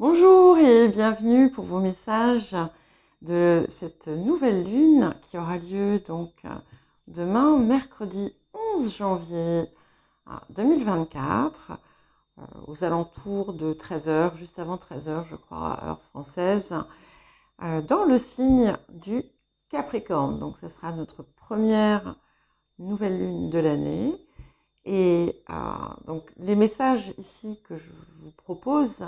Bonjour et bienvenue pour vos messages de cette nouvelle lune qui aura lieu donc demain, mercredi 11 janvier 2024, aux alentours de 13 heures, juste avant 13 heures, je crois, heure française, dans le signe du Capricorne. Donc, ce sera notre première nouvelle lune de l'année. Et donc, les messages ici que je vous propose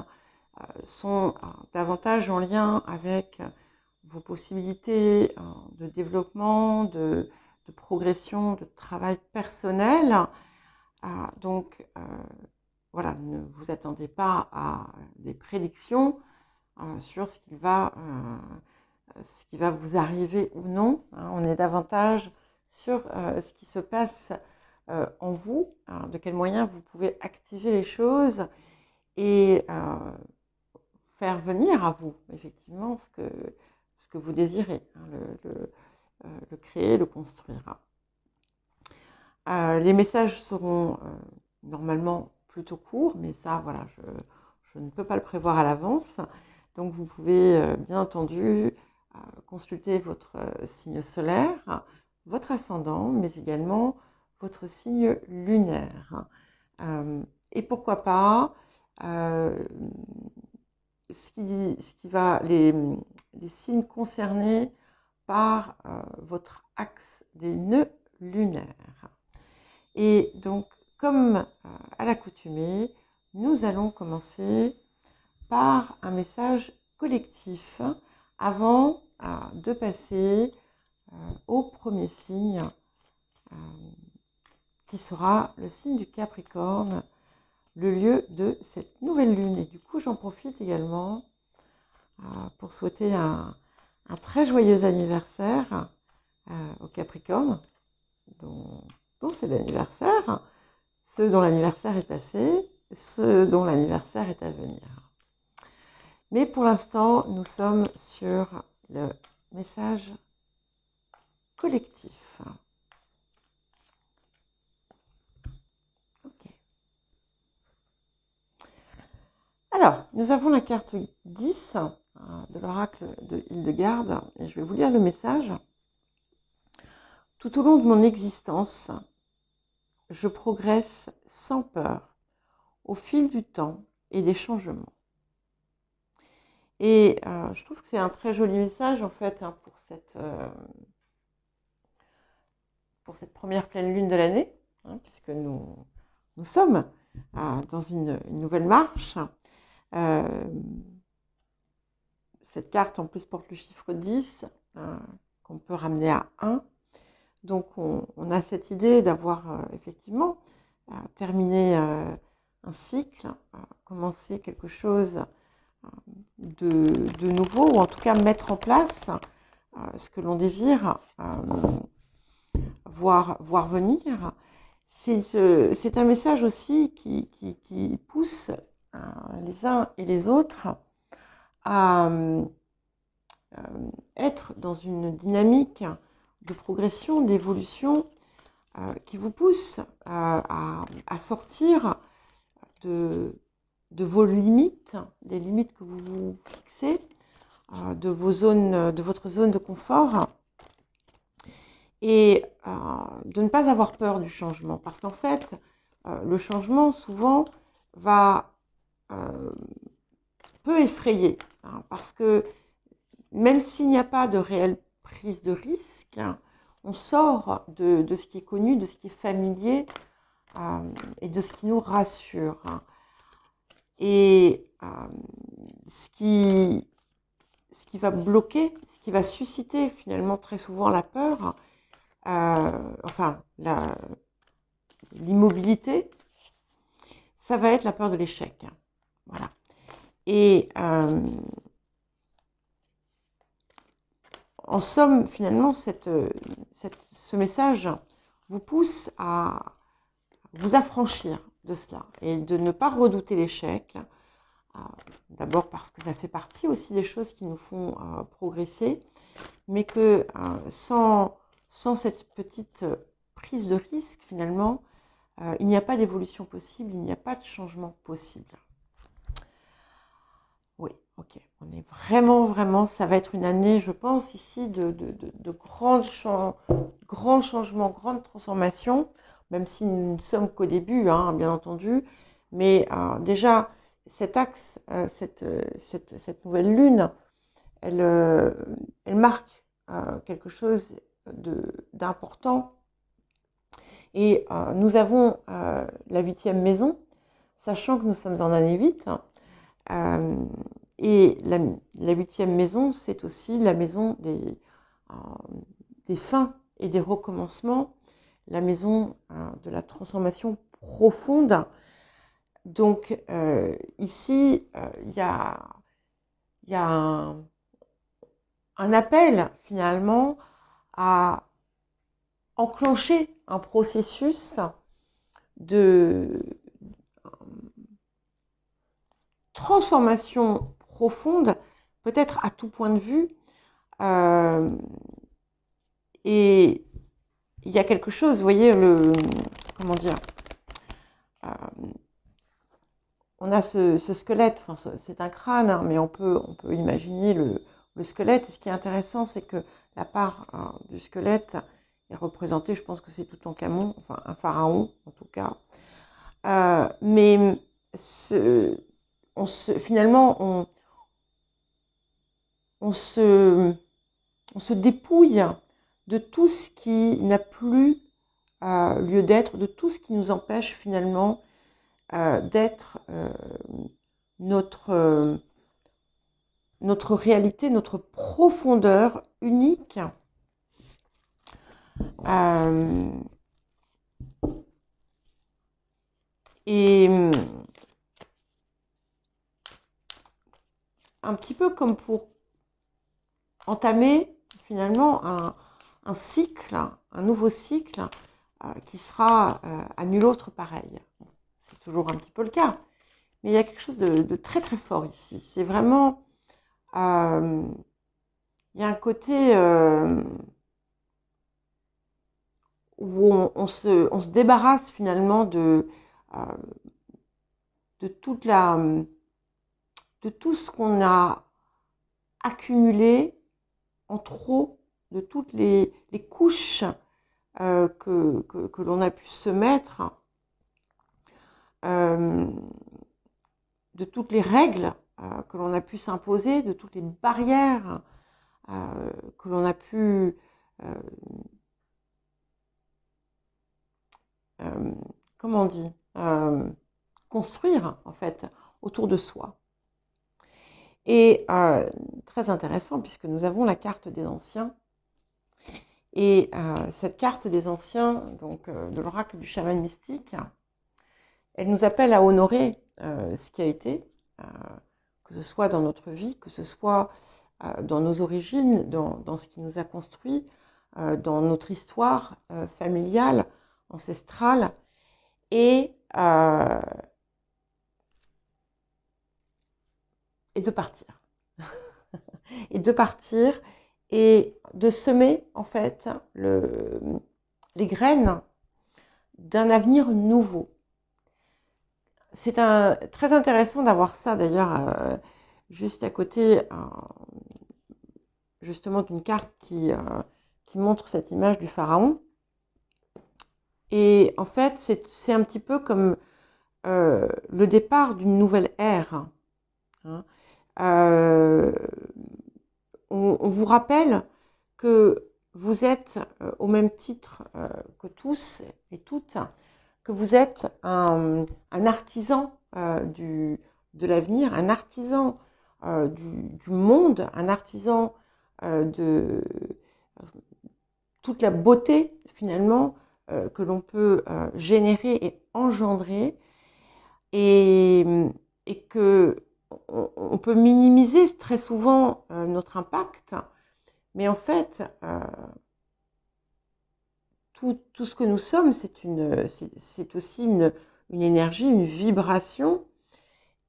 sont davantage en lien avec vos possibilités de développement, de progression, de travail personnel. Donc, voilà, ne vous attendez pas à des prédictions sur ce qui va vous arriver ou non. On est davantage sur ce qui se passe en vous, de quels moyens vous pouvez activer les choses et faire venir à vous, effectivement, ce que vous désirez, le créer, le construire. Les messages seront normalement plutôt courts, mais ça, voilà, je ne peux pas le prévoir à l'avance. Donc, vous pouvez, bien entendu, consulter votre signe solaire, votre ascendant, mais également votre signe lunaire. Et pourquoi pas les signes concernés par votre axe des nœuds lunaires. Et donc, comme à l'accoutumée, nous allons commencer par un message collectif avant de passer au premier signe qui sera le signe du Capricorne, le lieu de cette nouvelle lune. Et du coup, j'en profite également pour souhaiter un très joyeux anniversaire au Capricorne, dont c'est l'anniversaire, ceux dont l'anniversaire est passé, ceux dont l'anniversaire est à venir. Mais pour l'instant, nous sommes sur le message collectif. Alors, nous avons la carte 10 de l'oracle de Hildegarde, et je vais vous lire le message. Tout au long de mon existence, je progresse sans peur, au fil du temps et des changements. Et je trouve que c'est un très joli message, en fait, pour cette première pleine lune de l'année, puisque nous sommes dans une nouvelle marche. Cette carte en plus porte le chiffre 10 qu'on peut ramener à 1. Donc on a cette idée d'avoir effectivement terminé un cycle, commencer quelque chose de nouveau, ou en tout cas mettre en place ce que l'on désire voir venir. C'est un message aussi qui pousse les uns et les autres à être dans une dynamique de progression, d'évolution qui vous pousse à sortir de vos limites, des limites que vous vous fixez, de votre zone de confort, et de ne pas avoir peur du changement. Parce qu'en fait, le changement, souvent, peut effrayer. Parce que même s'il n'y a pas de réelle prise de risque, on sort de ce qui est connu, de ce qui est familier et de ce qui nous rassure. Et ce qui va bloquer, ce qui va susciter finalement très souvent la peur, l'immobilité, ça va être la peur de l'échec. Voilà. Et en somme, finalement, ce message vous pousse à vous affranchir de cela et de ne pas redouter l'échec. D'abord parce que ça fait partie aussi des choses qui nous font progresser, mais que sans cette petite prise de risque, finalement, il n'y a pas d'évolution possible, il n'y a pas de changement possible. Oui. Ok, on est vraiment, ça va être une année, je pense, ici de grands changements, grandes transformations, même si nous ne sommes qu'au début, hein, bien entendu. Mais déjà, cet axe, cette nouvelle lune, elle, elle marque quelque chose d'important. Et nous avons la 8e maison, sachant que nous sommes en année 8. Euh, et la 8e maison, c'est aussi la maison des fins et des recommencements, la maison de la transformation profonde. Donc ici, il y a un appel finalement à enclencher un processus de transformation profonde, peut-être à tout point de vue. Et il y a quelque chose, vous voyez, comment dire, on a ce squelette, enfin, c'est un crâne, hein, mais on peut imaginer le squelette. Et ce qui est intéressant, c'est que la part du squelette est représentée, je pense que c'est Toutankhamon, enfin un pharaon en tout cas. Mais finalement, on se dépouille de tout ce qui n'a plus lieu d'être, de tout ce qui nous empêche finalement d'être notre réalité, notre profondeur unique. Et un petit peu comme pour entamer finalement un cycle, un nouveau cycle qui sera à nul autre pareil. C'est toujours un petit peu le cas, mais il y a quelque chose de très très fort ici. C'est vraiment, il y a un côté où on se débarrasse finalement de toute de tout ce qu'on a accumulé en trop, de toutes les couches que l'on a pu se mettre, de toutes les règles que l'on a pu s'imposer, de toutes les barrières que l'on a pu comment on dit, construire en fait autour de soi. Et très intéressant puisque nous avons la carte des anciens. Et cette carte des anciens, donc de l'oracle du chaman mystique, elle nous appelle à honorer ce qui a été, que ce soit dans notre vie, que ce soit dans nos origines, dans ce qui nous a construit, dans notre histoire familiale, ancestrale, et de partir. Et de partir et de semer en fait les graines d'un avenir nouveau. C'est très intéressant d'avoir ça d'ailleurs juste à côté justement d'une carte qui montre cette image du pharaon. Et en fait, c'est un petit peu comme le départ d'une nouvelle ère. Hein. On vous rappelle que vous êtes au même titre que tous et toutes, que vous êtes un artisan de l'avenir, un artisan du monde, un artisan de toute la beauté finalement que l'on peut générer et engendrer, et que on peut minimiser très souvent notre impact, mais en fait, tout ce que nous sommes, c'est aussi une énergie, une vibration,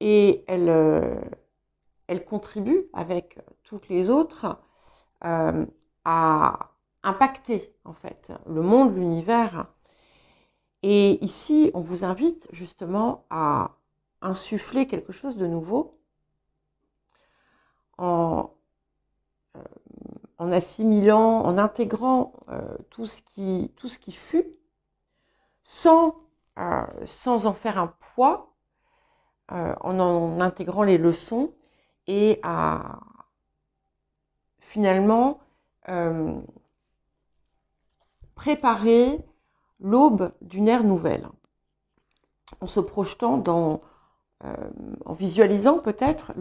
et elle contribue avec toutes les autres à impacter en fait le monde, l'univers. Et ici, on vous invite justement à insuffler quelque chose de nouveau, en, en assimilant, en intégrant tout ce qui fut, sans en faire un poids, en intégrant les leçons et à finalement préparer l'aube d'une ère nouvelle, en se projetant en visualisant peut-être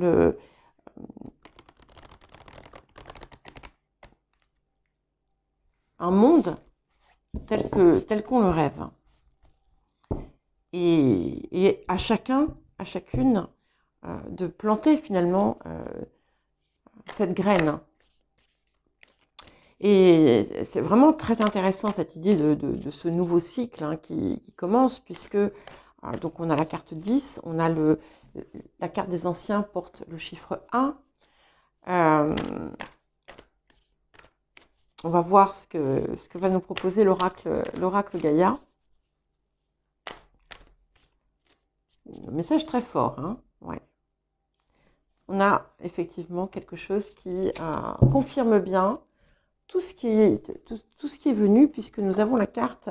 un monde tel qu'on le rêve. Et à chacun, à chacune, de planter finalement cette graine. Et c'est vraiment très intéressant cette idée de ce nouveau cycle hein, qui commence, puisque donc on a la carte 10, on a la carte des anciens porte le chiffre 1. On va voir ce que va nous proposer l'oracle Gaïa. Un message très fort, hein, ouais. On a effectivement quelque chose qui confirme bien tout ce qui est venu, puisque nous avons la carte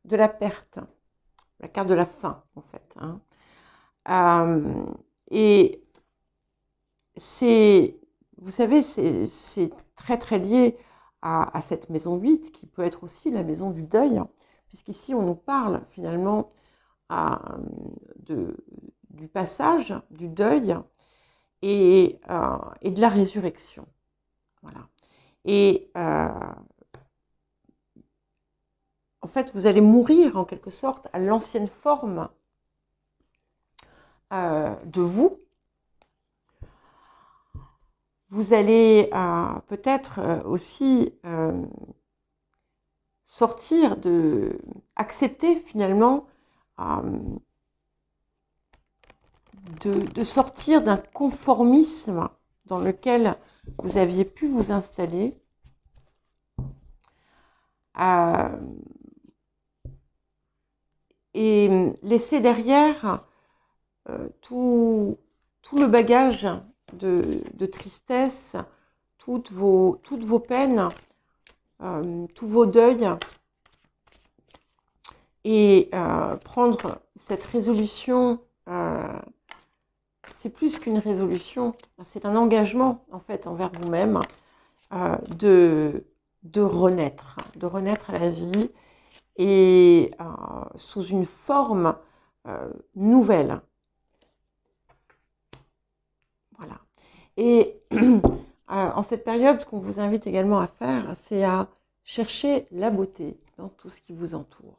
de la perte, la carte de la fin, en fait. Hein. Et vous savez, c'est très très lié à cette maison 8, qui peut être aussi la maison du deuil, puisqu'ici on nous parle finalement du passage, du deuil et de la résurrection. Voilà. Et en fait, vous allez mourir en quelque sorte à l'ancienne forme de vous. Vous allez peut-être aussi accepter finalement de sortir d'un conformisme dans lequel vous aviez pu vous installer. Et laisser derrière tout le bagage de tristesse, toutes vos peines, tous vos deuils, et prendre cette résolution, c'est plus qu'une résolution, c'est un engagement en fait envers vous-même de renaître à la vie et sous une forme nouvelle. Voilà. Et en cette période, ce qu'on vous invite également à faire, c'est à chercher la beauté dans tout ce qui vous entoure.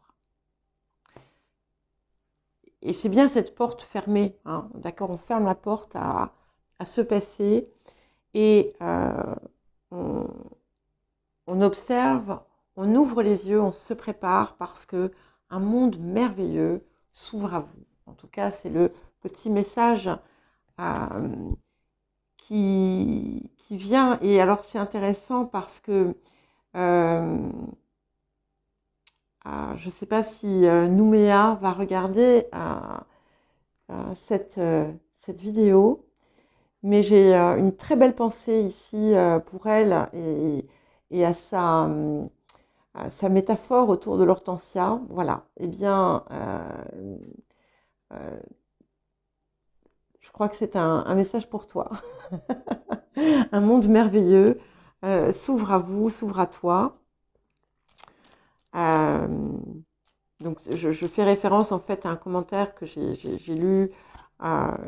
Et c'est bien cette porte fermée, hein, d'accord, on ferme la porte à se passer et on observe, on ouvre les yeux, on se prépare parce que un monde merveilleux s'ouvre à vous. En tout cas, c'est le petit message qui vient. Et alors, c'est intéressant parce que je ne sais pas si Nouméa va regarder cette vidéo, mais j'ai une très belle pensée ici pour elle et à sa métaphore autour de l'hortensia. Voilà, eh bien, je crois que c'est un message pour toi. Un monde merveilleux s'ouvre à vous, s'ouvre à toi. Donc, je fais référence en fait à un commentaire que j'ai lu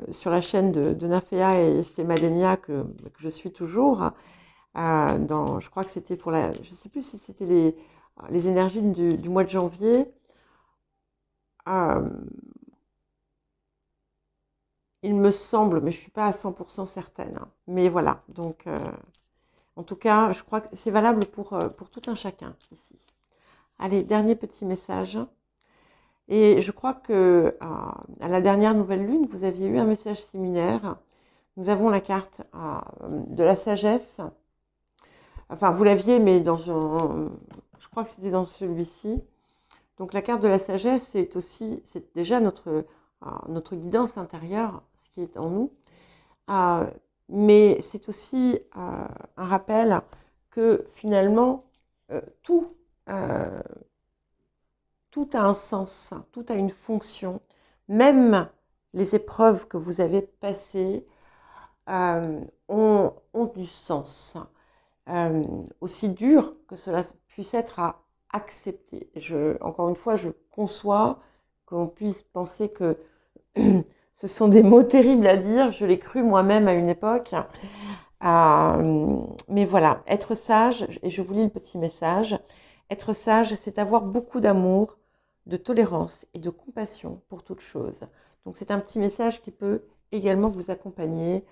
sur la chaîne de Nafea et Estemadenia que je suis toujours. Je crois que c'était pour je ne sais plus si c'était les énergies du mois de janvier. Il me semble, mais je ne suis pas à 100% certaine. Hein. Mais voilà, donc en tout cas, je crois que c'est valable pour tout un chacun ici. Allez, dernier petit message. Et je crois que à la dernière nouvelle lune, vous aviez eu un message similaire. Nous avons la carte de la sagesse. Enfin, vous l'aviez, mais je crois que c'était dans celui-ci. Donc la carte de la sagesse, c'est déjà notre guidance intérieure, ce qui est en nous. mais c'est aussi un rappel que finalement, tout, euh, tout a un sens, tout a une fonction, même les épreuves que vous avez passées ont du sens. Aussi dur que cela puisse être à accepter. Encore une fois, je conçois qu'on puisse penser que ce sont des mots terribles à dire, je l'ai cru moi-même à une époque. Mais voilà, être sage, et je vous lis le petit message, être sage, c'est avoir beaucoup d'amour, de tolérance et de compassion pour toute chose. Donc c'est un petit message qui peut également vous accompagner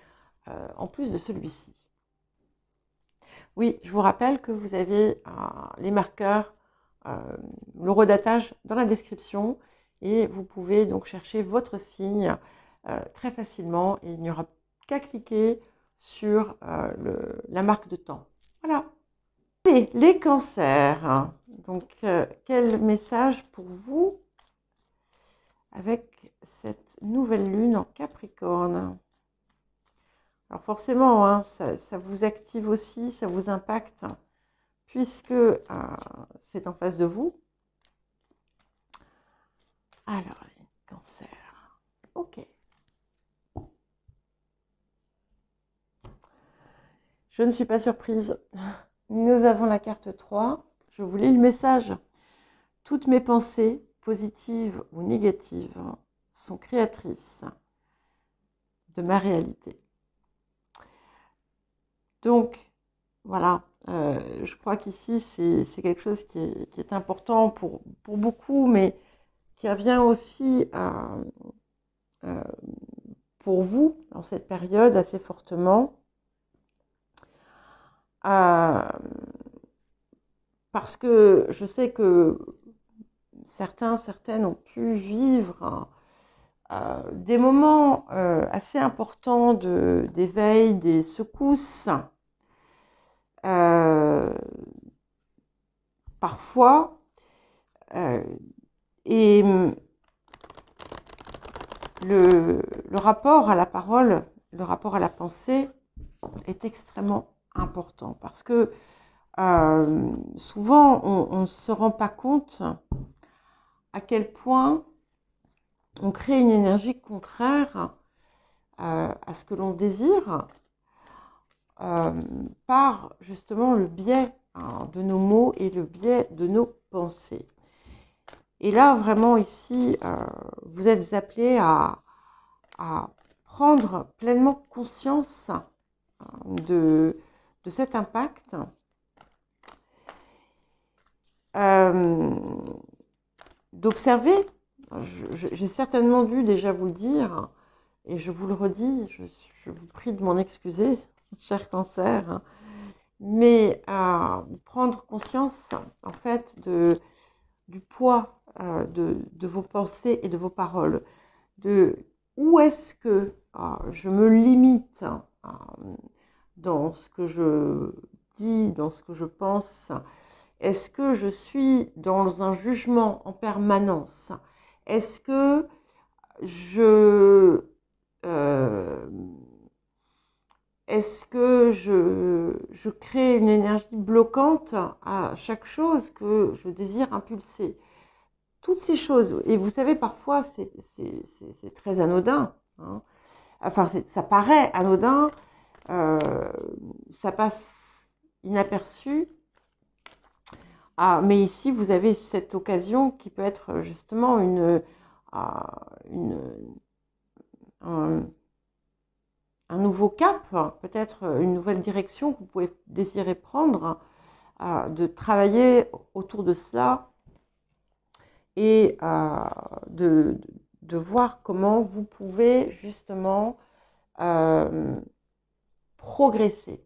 en plus de celui-ci. Oui, je vous rappelle que vous avez les marqueurs, l'horodatage dans la description et vous pouvez donc chercher votre signe très facilement et il n'y aura qu'à cliquer sur la marque de temps. Voilà. Et les cancers. Donc, quel message pour vous avec cette nouvelle lune en Capricorne? Alors forcément, hein, ça vous active aussi, ça vous impacte, puisque c'est en face de vous. Alors, les cancers. Ok. Je ne suis pas surprise. Nous avons la carte 3. Je vous lis le message. Toutes mes pensées, positives ou négatives, sont créatrices de ma réalité. Donc, voilà, je crois qu'ici, c'est quelque chose qui est important pour beaucoup, mais qui revient aussi pour vous, dans cette période, assez fortement. Parce que je sais que certaines ont pu vivre des moments assez importants d'éveil, des secousses. Parfois, et le rapport à la parole, le rapport à la pensée est extrêmement important parce que souvent on ne se rend pas compte à quel point on crée une énergie contraire à ce que l'on désire par justement le biais de nos mots et le biais de nos pensées. Et là, vraiment ici, vous êtes appelés à prendre pleinement conscience de cet impact. D'observer, j'ai certainement dû déjà vous le dire, et je vous le redis, je vous prie de m'en excuser, cher cancer, mais prendre conscience en fait du poids de vos pensées et de vos paroles, de où est-ce que je me limite dans ce que je dis, dans ce que je pense. Est-ce que je suis dans un jugement en permanence? Est-ce que je crée une énergie bloquante à chaque chose que je désire impulser? Toutes ces choses, et vous savez, parfois, c'est très anodin. Hein. Enfin, ça paraît anodin, ça passe inaperçu. Mais ici, vous avez cette occasion qui peut être justement un nouveau cap, peut-être une nouvelle direction que vous pouvez désirer prendre, de travailler autour de cela et de voir comment vous pouvez justement progresser.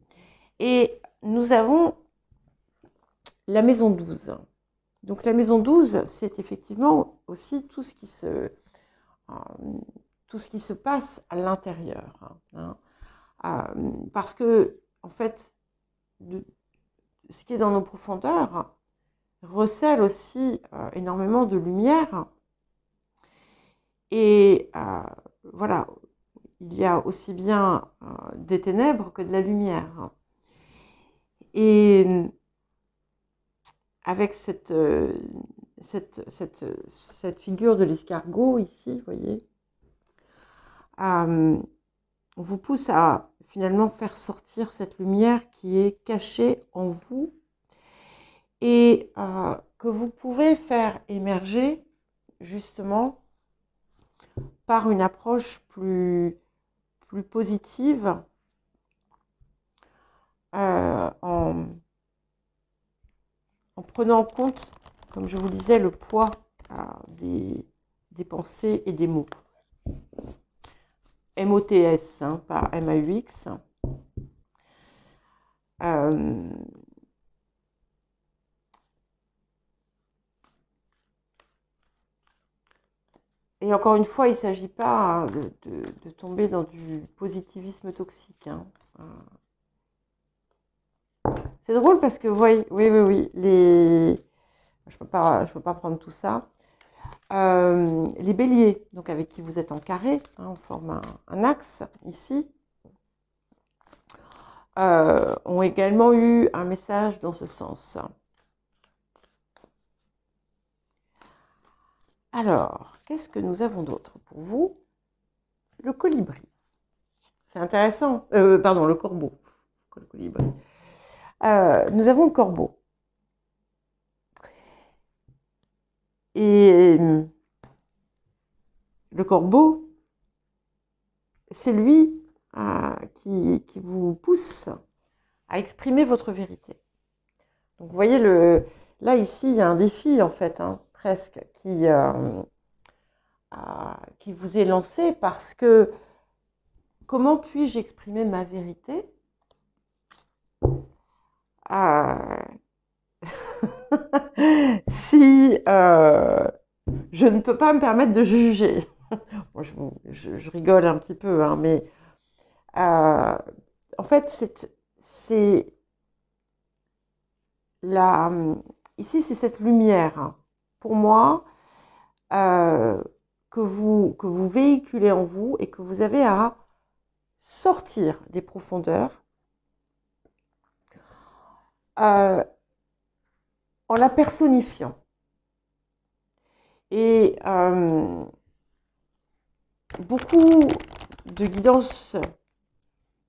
Et nous avons la maison 12. Donc la maison 12, c'est effectivement aussi tout ce qui se passe à l'intérieur. Hein. Parce que, en fait, ce qui est dans nos profondeurs recèle aussi énormément de lumière. Et voilà, il y a aussi bien des ténèbres que de la lumière. Et avec cette figure de l'escargot ici, vous voyez, on vous pousse à finalement faire sortir cette lumière qui est cachée en vous et que vous pouvez faire émerger justement par une approche plus positive en prenant en compte, comme je vous disais, le poids des pensées et des mots. MOTS, hein, pas MAUX. Et encore une fois, il ne s'agit pas de tomber dans du positivisme toxique. Hein. C'est drôle parce que, oui, je peux pas prendre tout ça. Les béliers, donc avec qui vous êtes en carré, hein, on forme un axe ici, ont également eu un message dans ce sens. Alors, qu'est-ce que nous avons d'autre pour vous? Le colibri. C'est intéressant. Pardon, le corbeau. Le colibri. Nous avons le corbeau. Et le corbeau, c'est lui qui vous pousse à exprimer votre vérité. Donc vous voyez, là ici, il y a un défi en fait, hein, presque, qui vous est lancé parce que comment puis-je exprimer ma vérité si je ne peux pas me permettre de juger. Bon, je rigole un petit peu, hein, mais en fait, ici, c'est cette lumière, hein, pour moi, que vous véhiculez en vous et que vous avez à sortir des profondeurs en la personnifiant. Et beaucoup de guidances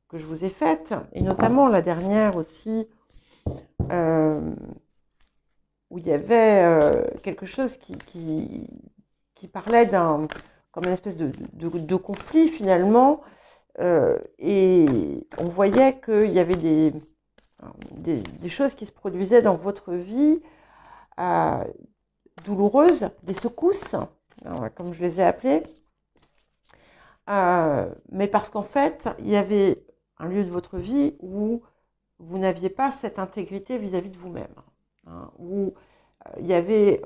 que je vous ai faites, et notamment la dernière aussi, où il y avait quelque chose qui parlait comme une espèce de conflit finalement, et on voyait qu'il y avait des choses qui se produisaient dans votre vie douloureuses, des secousses, comme je les ai appelées, mais parce qu'en fait, il y avait un lieu de votre vie où vous n'aviez pas cette intégrité vis-à-vis de vous-même, hein, où il y avait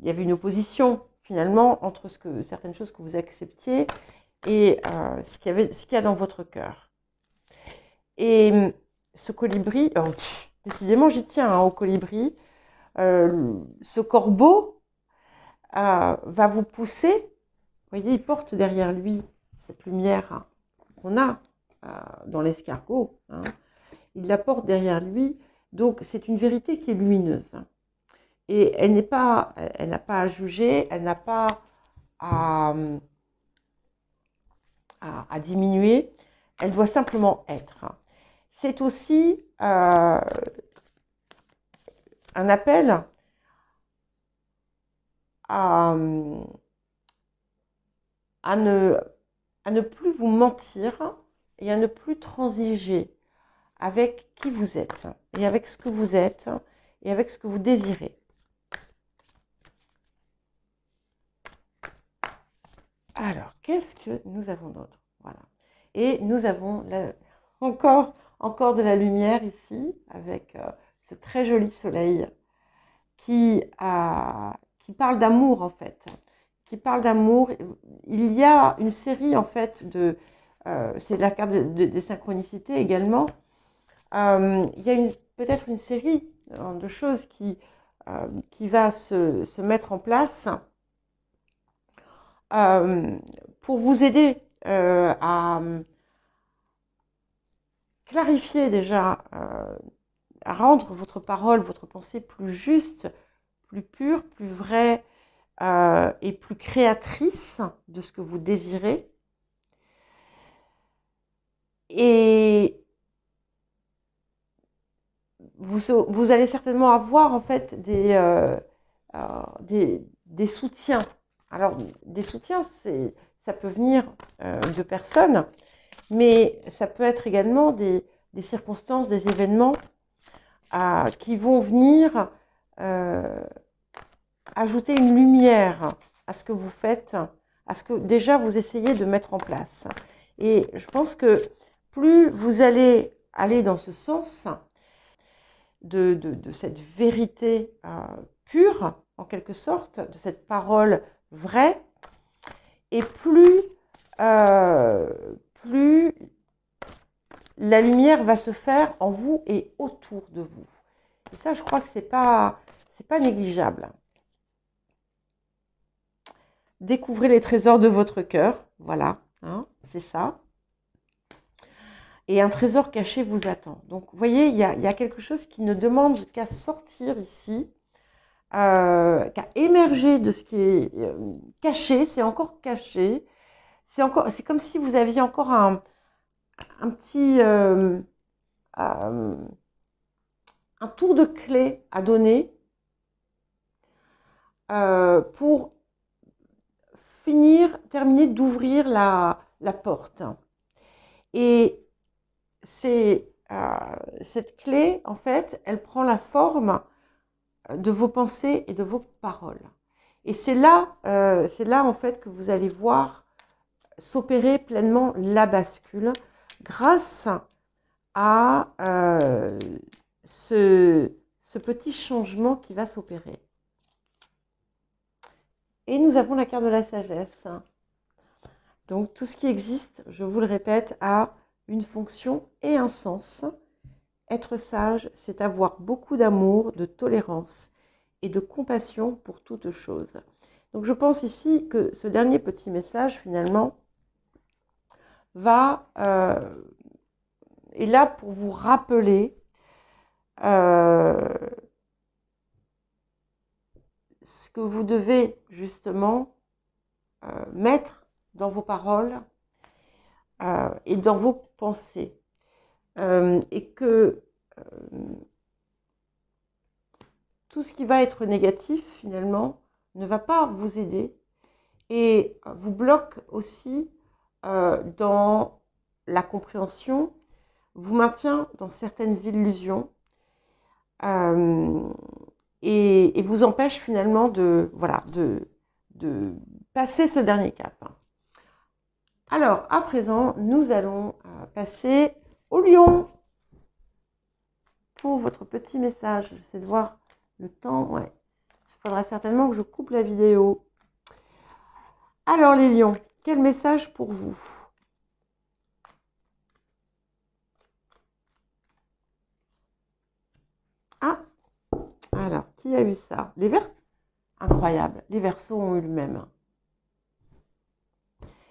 une opposition finalement entre certaines choses que vous acceptiez et ce qu'il y a dans votre cœur. Et ce colibri, décidément j'y tiens, hein, au colibri, ce corbeau va vous pousser, vous voyez, il porte derrière lui cette lumière qu'on a dans l'escargot, hein, il la porte derrière lui, donc c'est une vérité qui est lumineuse. Et elle n'a pas à juger, elle n'a pas à diminuer, elle doit simplement être. C'est aussi un appel à ne plus vous mentir et à ne plus transiger avec qui vous êtes et avec ce que vous êtes et avec ce que vous désirez. Alors, qu'est-ce que nous avons d'autre? Voilà. Et nous avons encore de la lumière ici, avec ce très joli soleil qui parle d'amour en fait. Qui parle d'amour. Il y a une série en fait c'est la carte des synchronicités également. Il y a peut-être une série de choses qui va se mettre en place pour vous aider à clarifier déjà, à rendre votre parole, votre pensée plus juste, plus pure, plus vraie et plus créatrice de ce que vous désirez. Et vous allez certainement avoir en fait des soutiens. Alors, des soutiens, ça peut venir de personnes, mais ça peut être également des circonstances, des événements qui vont venir ajouter une lumière à ce que vous faites, à ce que déjà vous essayez de mettre en place. Et je pense que plus vous allez aller dans ce sens de cette vérité pure, en quelque sorte, de cette parole vraie, et plus la lumière va se faire en vous et autour de vous. Et ça, je crois que c'est pas négligeable. Découvrez les trésors de votre cœur, voilà, hein, c'est ça. Et un trésor caché vous attend. Donc, vous voyez, il y a quelque chose qui ne demande qu'à sortir ici, qu'à émerger de ce qui est caché. C'est encore caché. C'est comme si vous aviez encore un petit un tour de clé à donner pour terminer d'ouvrir la porte. Et cette clé, en fait, elle prend la forme de vos pensées et de vos paroles. Et c'est là, en fait, que vous allez voir s'opérer pleinement la bascule grâce à ce petit changement qui va s'opérer. Et nous avons la carte de la sagesse. Donc tout ce qui existe, je vous le répète, a une fonction et un sens. Être sage, c'est avoir beaucoup d'amour, de tolérance et de compassion pour toute chose. Donc je pense ici que ce dernier petit message, finalement, est là pour vous rappeler ce que vous devez justement mettre dans vos paroles et dans vos pensées. Et que tout ce qui va être négatif, finalement, ne va pas vous aider et vous bloque aussi dans la compréhension, vous maintient dans certaines illusions et vous empêche finalement de passer ce dernier cap. Alors, à présent, nous allons passer au lion pour votre petit message. J'essaie de voir le temps. Ouais. Il faudra certainement que je coupe la vidéo. Alors, les lions, quel message pour vous? Ah, alors, qui a eu ça? Les Verseaux? Incroyable, les Verseaux ont eu le même.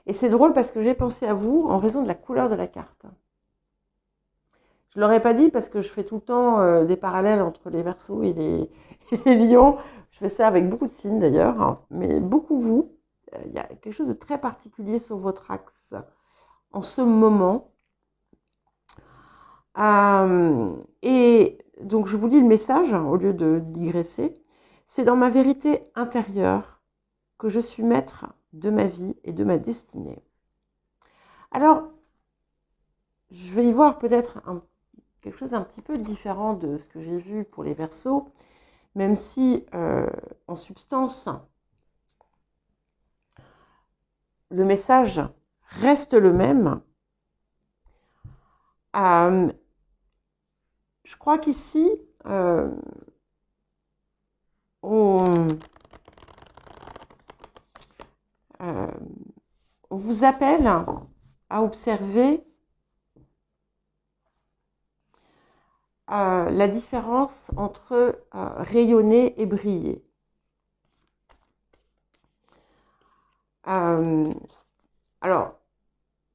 Et c'est drôle parce que j'ai pensé à vous en raison de la couleur de la carte. Je ne l'aurais pas dit parce que je fais tout le temps des parallèles entre les Verseaux et les lions. Je fais ça avec beaucoup de signes d'ailleurs, hein, mais beaucoup vous. Il y a quelque chose de très particulier sur votre axe en ce moment. Et donc je vous lis le message au lieu de digresser. C'est dans ma vérité intérieure que je suis maître de ma vie et de ma destinée. Alors, je vais y voir peut-être quelque chose d'un petit peu différent de ce que j'ai vu pour les Verseaux, même si en substance, le message reste le même. Je crois qu'ici, on vous appelle à observer la différence entre rayonner et briller. Alors,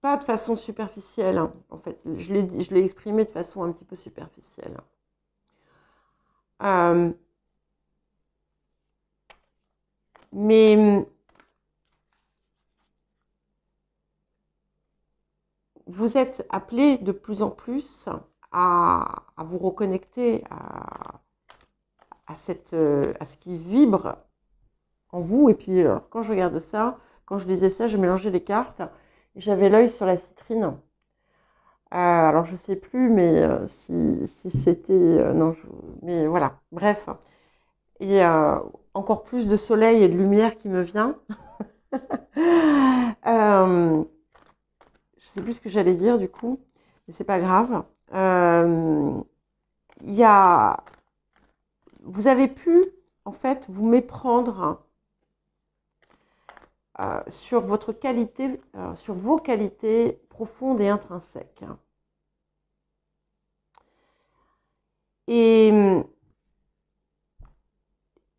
pas de façon superficielle, hein, en fait. Je l'ai exprimé de façon un petit peu superficielle. Mais vous êtes appelé de plus en plus à vous reconnecter à ce qui vibre en vous. Et puis, quand je regarde ça, quand je lisais ça, je mélangeais les cartes et j'avais l'œil sur la citrine. Alors, je ne sais plus, mais si c'était... non, mais voilà, bref. Il y a encore plus de soleil et de lumière qui me vient. Je ne sais plus ce que j'allais dire du coup, mais c'est pas grave. Vous avez pu, en fait, vous méprendre sur votre qualité, sur vos qualités profondes et intrinsèques. Et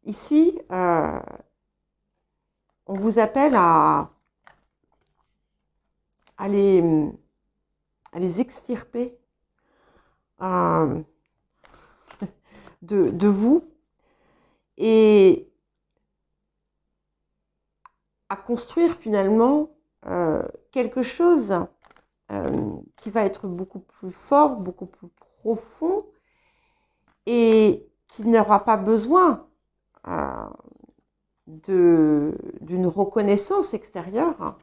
ici, on vous appelle à les extirper de vous et à construire finalement quelque chose qui va être beaucoup plus fort, beaucoup plus profond et qui n'aura pas besoin d'une reconnaissance extérieure,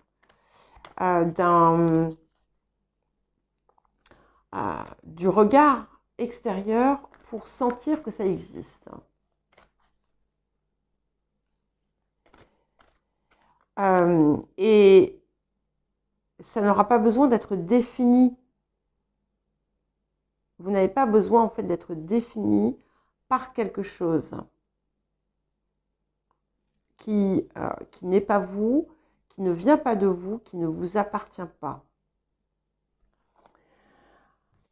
du regard extérieur pour sentir que ça existe. Et ça n'aura pas besoin d'être défini. Vous n'avez pas besoin en fait d'être défini par quelque chose qui n'est pas vous, qui ne vient pas de vous, qui ne vous appartient pas.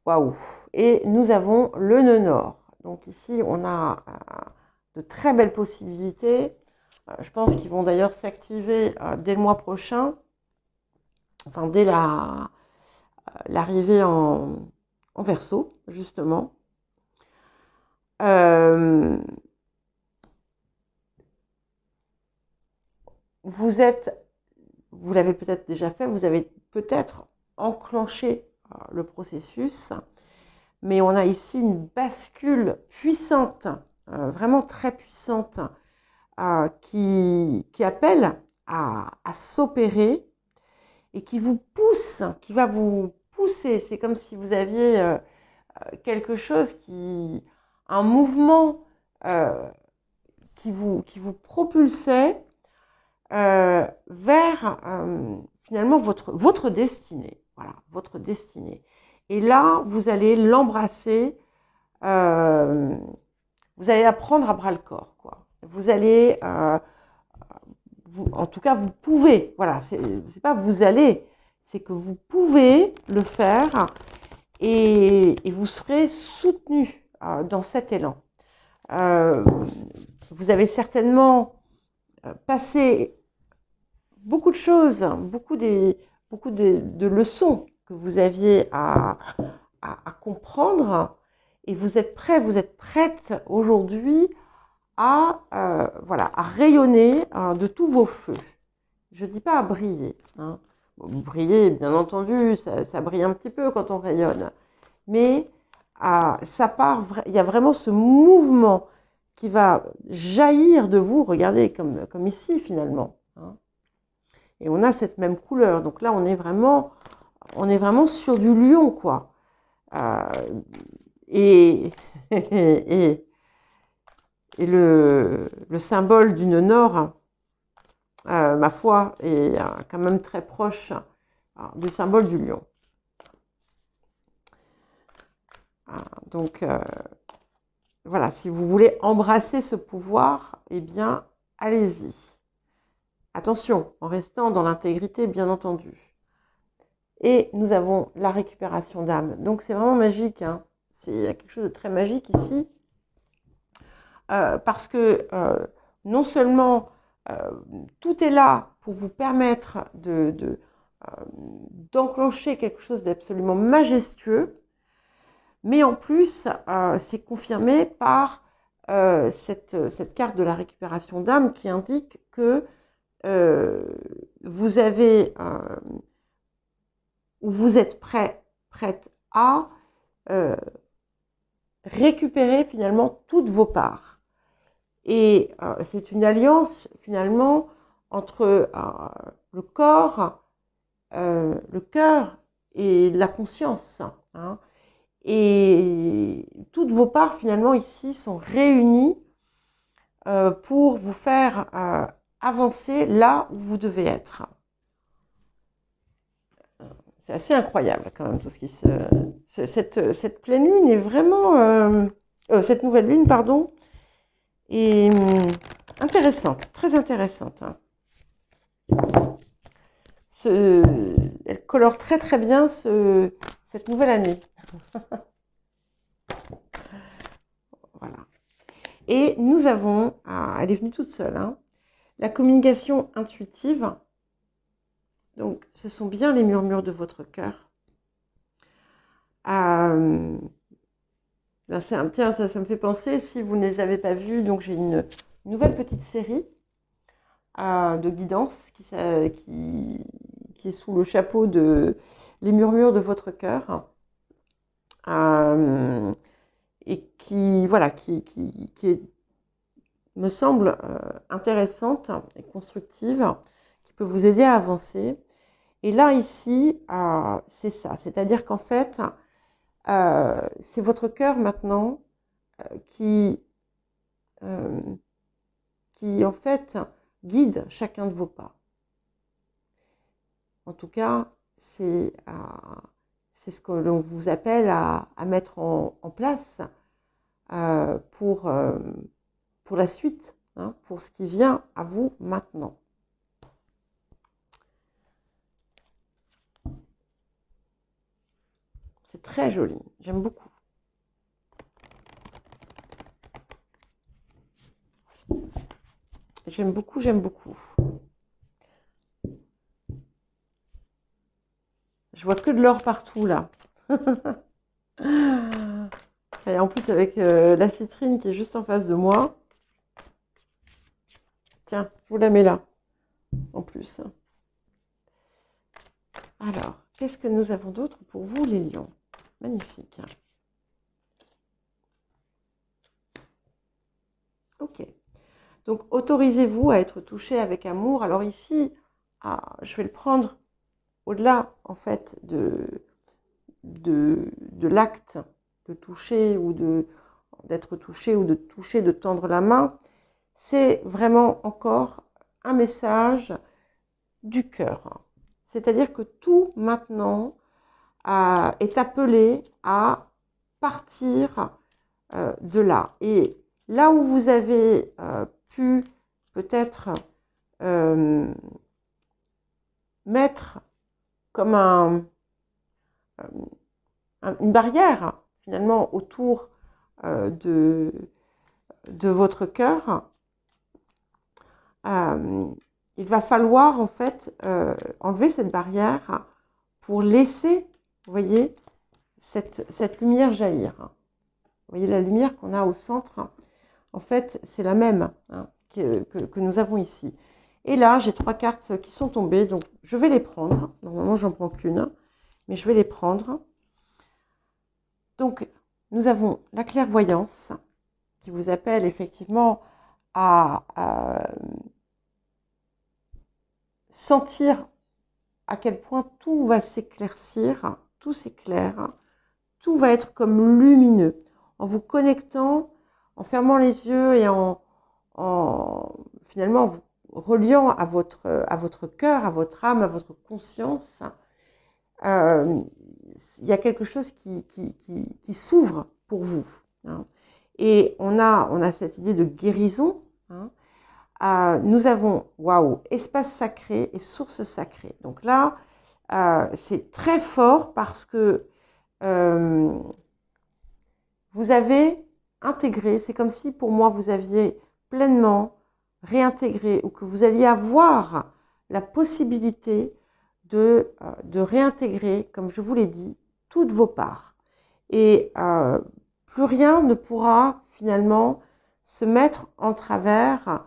Waouh! Et nous avons le nœud nord. Donc ici, on a de très belles possibilités. Je pense qu'ils vont d'ailleurs s'activer dès le mois prochain, enfin dès l'arrivée en Verseau, justement. Vous l'avez peut-être déjà fait, vous avez peut-être enclenché le processus, mais on a ici une bascule puissante, vraiment très puissante, qui appelle à s'opérer et qui vous pousse, qui va vous pousser. C'est comme si vous aviez quelque chose un mouvement qui vous propulsait vers finalement votre destinée. Voilà, votre destinée. Et là, vous allez l'embrasser, vous allez la prendre à bras le corps, quoi. Vous allez, en tout cas, vous pouvez, voilà, c'est pas vous allez, c'est que vous pouvez le faire et vous serez soutenu dans cet élan. Vous avez certainement passé beaucoup de choses, beaucoup de leçons que vous aviez à comprendre et vous êtes prêt, vous êtes prête aujourd'hui à rayonner de tous vos feux. Je ne dis pas à briller. Hein. Bon, vous brillez, bien entendu, ça brille un petit peu quand on rayonne. Mais il y a vraiment ce mouvement qui va jaillir de vous, regardez, comme ici finalement. Hein. Et on a cette même couleur. Donc là, on est vraiment sur du lion, quoi. Et le symbole du nœud nord, ma foi, est quand même très proche du symbole du lion. Donc, voilà, si vous voulez embrasser ce pouvoir, eh bien, allez-y. Attention, en restant dans l'intégrité, bien entendu. Et nous avons la récupération d'âme. Donc, c'est vraiment magique. Hein. Il y a quelque chose de très magique ici. Parce que non seulement tout est là pour vous permettre d'enclencher quelque chose d'absolument majestueux, mais en plus, c'est confirmé par cette carte de la récupération d'âme qui indique que vous avez, ou vous êtes prête à récupérer finalement toutes vos parts. Et c'est une alliance finalement entre le corps, le cœur et la conscience. Hein. Et toutes vos parts finalement ici sont réunies pour vous faire avancer là où vous devez être. C'est assez incroyable quand même tout ce qui se... Cette pleine lune est vraiment... cette nouvelle lune, pardon, est intéressante, très intéressante. Hein. Elle colore très très bien cette nouvelle année. Voilà. Et nous avons, elle est venue toute seule, hein, la communication intuitive. Donc, ce sont bien les murmures de votre cœur. Tiens, ça me fait penser, si vous ne les avez pas vus, donc j'ai une nouvelle petite série de guidance qui est sous le chapeau de Les murmures de votre cœur. Et qui, voilà, qui me semble intéressante et constructive, qui peut vous aider à avancer. Et là, ici, c'est ça. C'est-à-dire qu'en fait, c'est votre cœur maintenant qui, en fait, guide chacun de vos pas. En tout cas, c'est ce que l'on vous appelle à mettre en place pour la suite, hein, pour ce qui vient à vous maintenant. C'est très joli, j'aime beaucoup. J'aime beaucoup, j'aime beaucoup. Je vois que de l'or partout là. Et en plus avec la citrine qui est juste en face de moi. Tiens, je vous la mets là, en plus. Alors, qu'est-ce que nous avons d'autre pour vous les lions? Magnifique. Ok. Donc, autorisez-vous à être touché avec amour. Alors ici, je vais le prendre au-delà, en fait, de l'acte de toucher ou d'être touché ou de toucher, de tendre la main. C'est vraiment encore un message du cœur. C'est-à-dire que tout maintenant est appelé à partir de là. Et là où vous avez pu peut-être mettre comme une barrière finalement autour de votre cœur, il va falloir en fait enlever cette barrière pour laisser, vous voyez, cette lumière jaillir. Vous voyez la lumière qu'on a au centre, en fait c'est la même, hein, que nous avons ici. Et là j'ai 3 cartes qui sont tombées, donc je vais les prendre. Normalement j'en prends qu'une, mais je vais les prendre. Donc nous avons la clairvoyance qui vous appelle effectivement à sentir à quel point tout va s'éclaircir, tout s'éclaire, tout va être comme lumineux. En vous connectant, en fermant les yeux et finalement en vous reliant à votre cœur, à votre âme, à votre conscience, il y a quelque chose qui s'ouvre pour vous. Hein. Et on a cette idée de guérison. Hein. Nous avons, waouh, espace sacré et source sacrée. Donc là, c'est très fort parce que vous avez intégré, c'est comme si pour moi vous aviez pleinement réintégré ou que vous alliez avoir la possibilité de réintégrer, comme je vous l'ai dit, toutes vos parts. Et plus rien ne pourra finalement se mettre en travers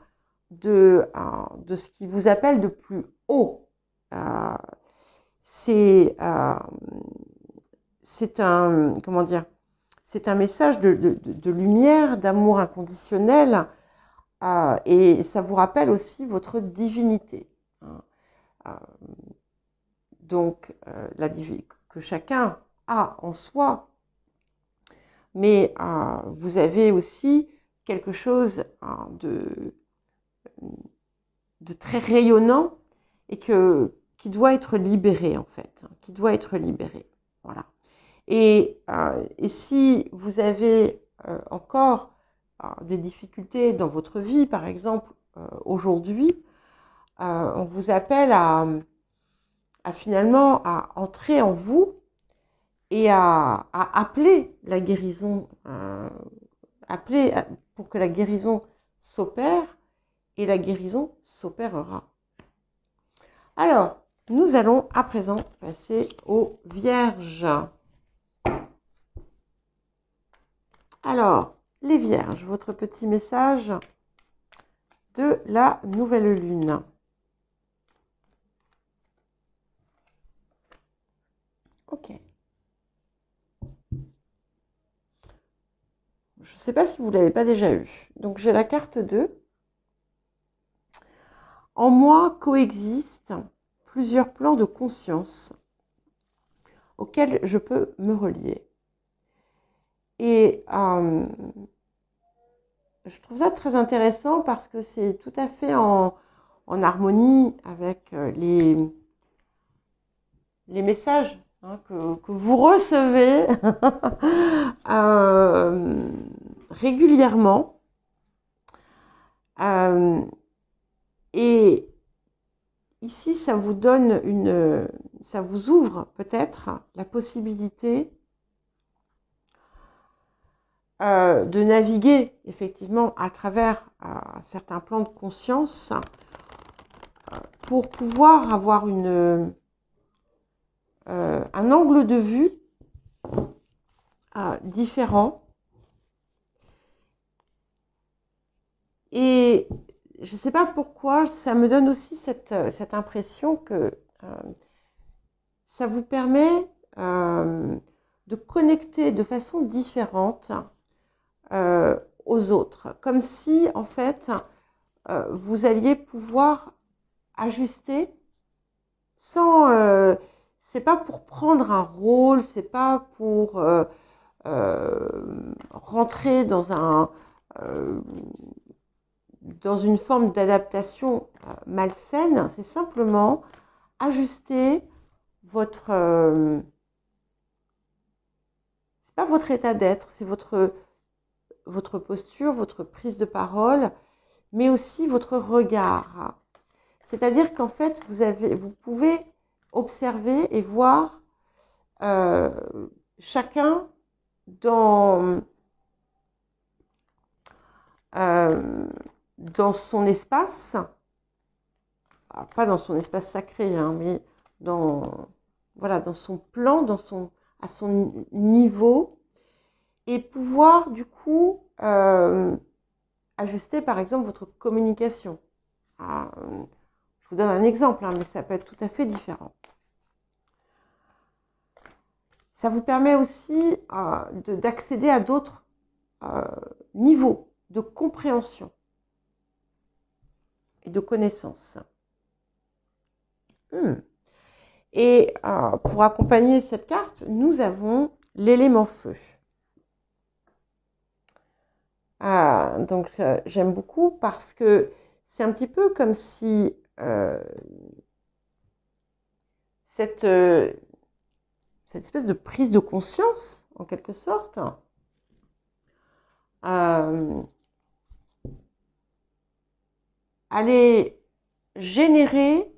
de ce qui vous appelle de plus haut. C'est un, comment dire, c'est un message de lumière, d'amour inconditionnel, et ça vous rappelle aussi votre divinité. Donc, que chacun a en soi, mais vous avez aussi quelque chose de très rayonnant et qui doit être libéré, en fait, qui doit être libéré. Voilà. Et si vous avez encore des difficultés dans votre vie, par exemple, aujourd'hui, on vous appelle à finalement à entrer en vous et à appeler la guérison, pour que la guérison s'opère, et la guérison s'opérera. Alors, nous allons à présent passer aux Vierges. Alors, les Vierges, votre petit message de la nouvelle lune. Ok. Je ne sais pas si vous ne l'avez pas déjà eu. Donc, j'ai la carte 2. En moi coexistent plusieurs plans de conscience auxquels je peux me relier. Et je trouve ça très intéressant parce que c'est tout à fait en harmonie avec les messages que vous recevez régulièrement. Et ici, ça vous donne ça vous ouvre peut-être la possibilité de naviguer effectivement à travers certains plans de conscience pour pouvoir avoir un angle de vue différent. Et je ne sais pas pourquoi, ça me donne aussi cette impression que ça vous permet de connecter de façon différente aux autres. Comme si, en fait, vous alliez pouvoir ajuster sans... c'est pas pour prendre un rôle, c'est pas pour rentrer dans une forme d'adaptation malsaine, c'est simplement ajuster votre... c'est pas votre état d'être, c'est votre posture, votre prise de parole, mais aussi votre regard. C'est-à-dire qu'en fait, vous pouvez observer et voir chacun dans son espace, pas dans son espace sacré, mais dans son plan, à son niveau, et pouvoir du coup ajuster par exemple votre communication. Je vous donne un exemple, mais ça peut être tout à fait différent. Ça vous permet aussi d'accéder à d'autres niveaux de compréhension et de connaissance. Et pour accompagner cette carte, nous avons l'élément feu. Donc j'aime beaucoup parce que c'est un petit peu comme si cette espèce de prise de conscience, en quelque sorte, allait générer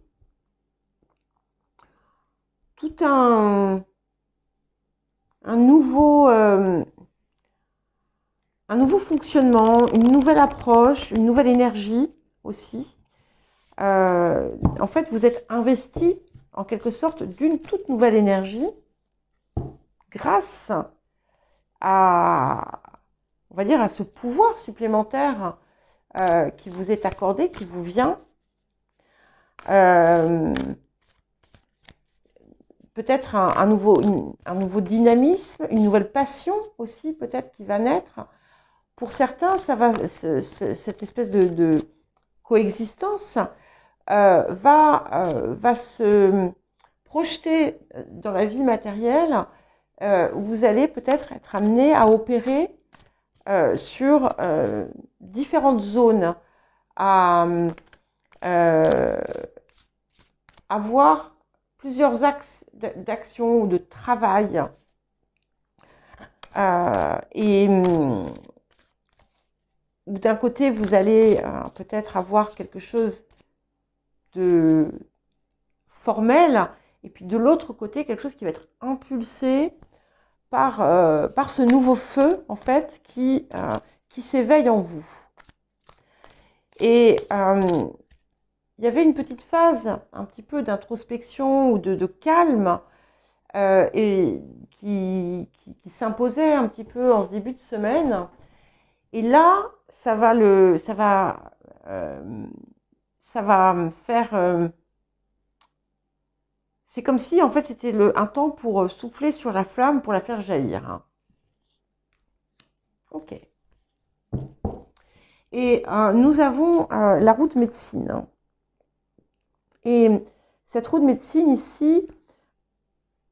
tout un nouveau fonctionnement, une nouvelle approche, une nouvelle énergie aussi. En fait, vous êtes investi en quelque sorte d'une toute nouvelle énergie grâce à, on va dire, à ce pouvoir supplémentaire qui vous est accordé, qui vous vient. Peut-être un nouveau dynamisme, une nouvelle passion aussi peut-être qui va naître. Pour certains, ça va, cette espèce de coexistence va se projeter dans la vie matérielle où vous allez peut-être être amené à opérer sur différentes zones, à avoir plusieurs axes d'action ou de travail. Où d'un côté, vous allez peut-être avoir quelque chose de formel, et puis de l'autre côté, quelque chose qui va être impulsé par ce nouveau feu, en fait, qui s'éveille en vous. Et il y avait une petite phase, un petit peu d'introspection ou de calme, et qui s'imposait un petit peu en ce début de semaine. Et là, ça va faire... c'est comme si, en fait, c'était un temps pour souffler sur la flamme, pour la faire jaillir. Ok. Et nous avons la roue de médecine. Et cette roue de médecine ici,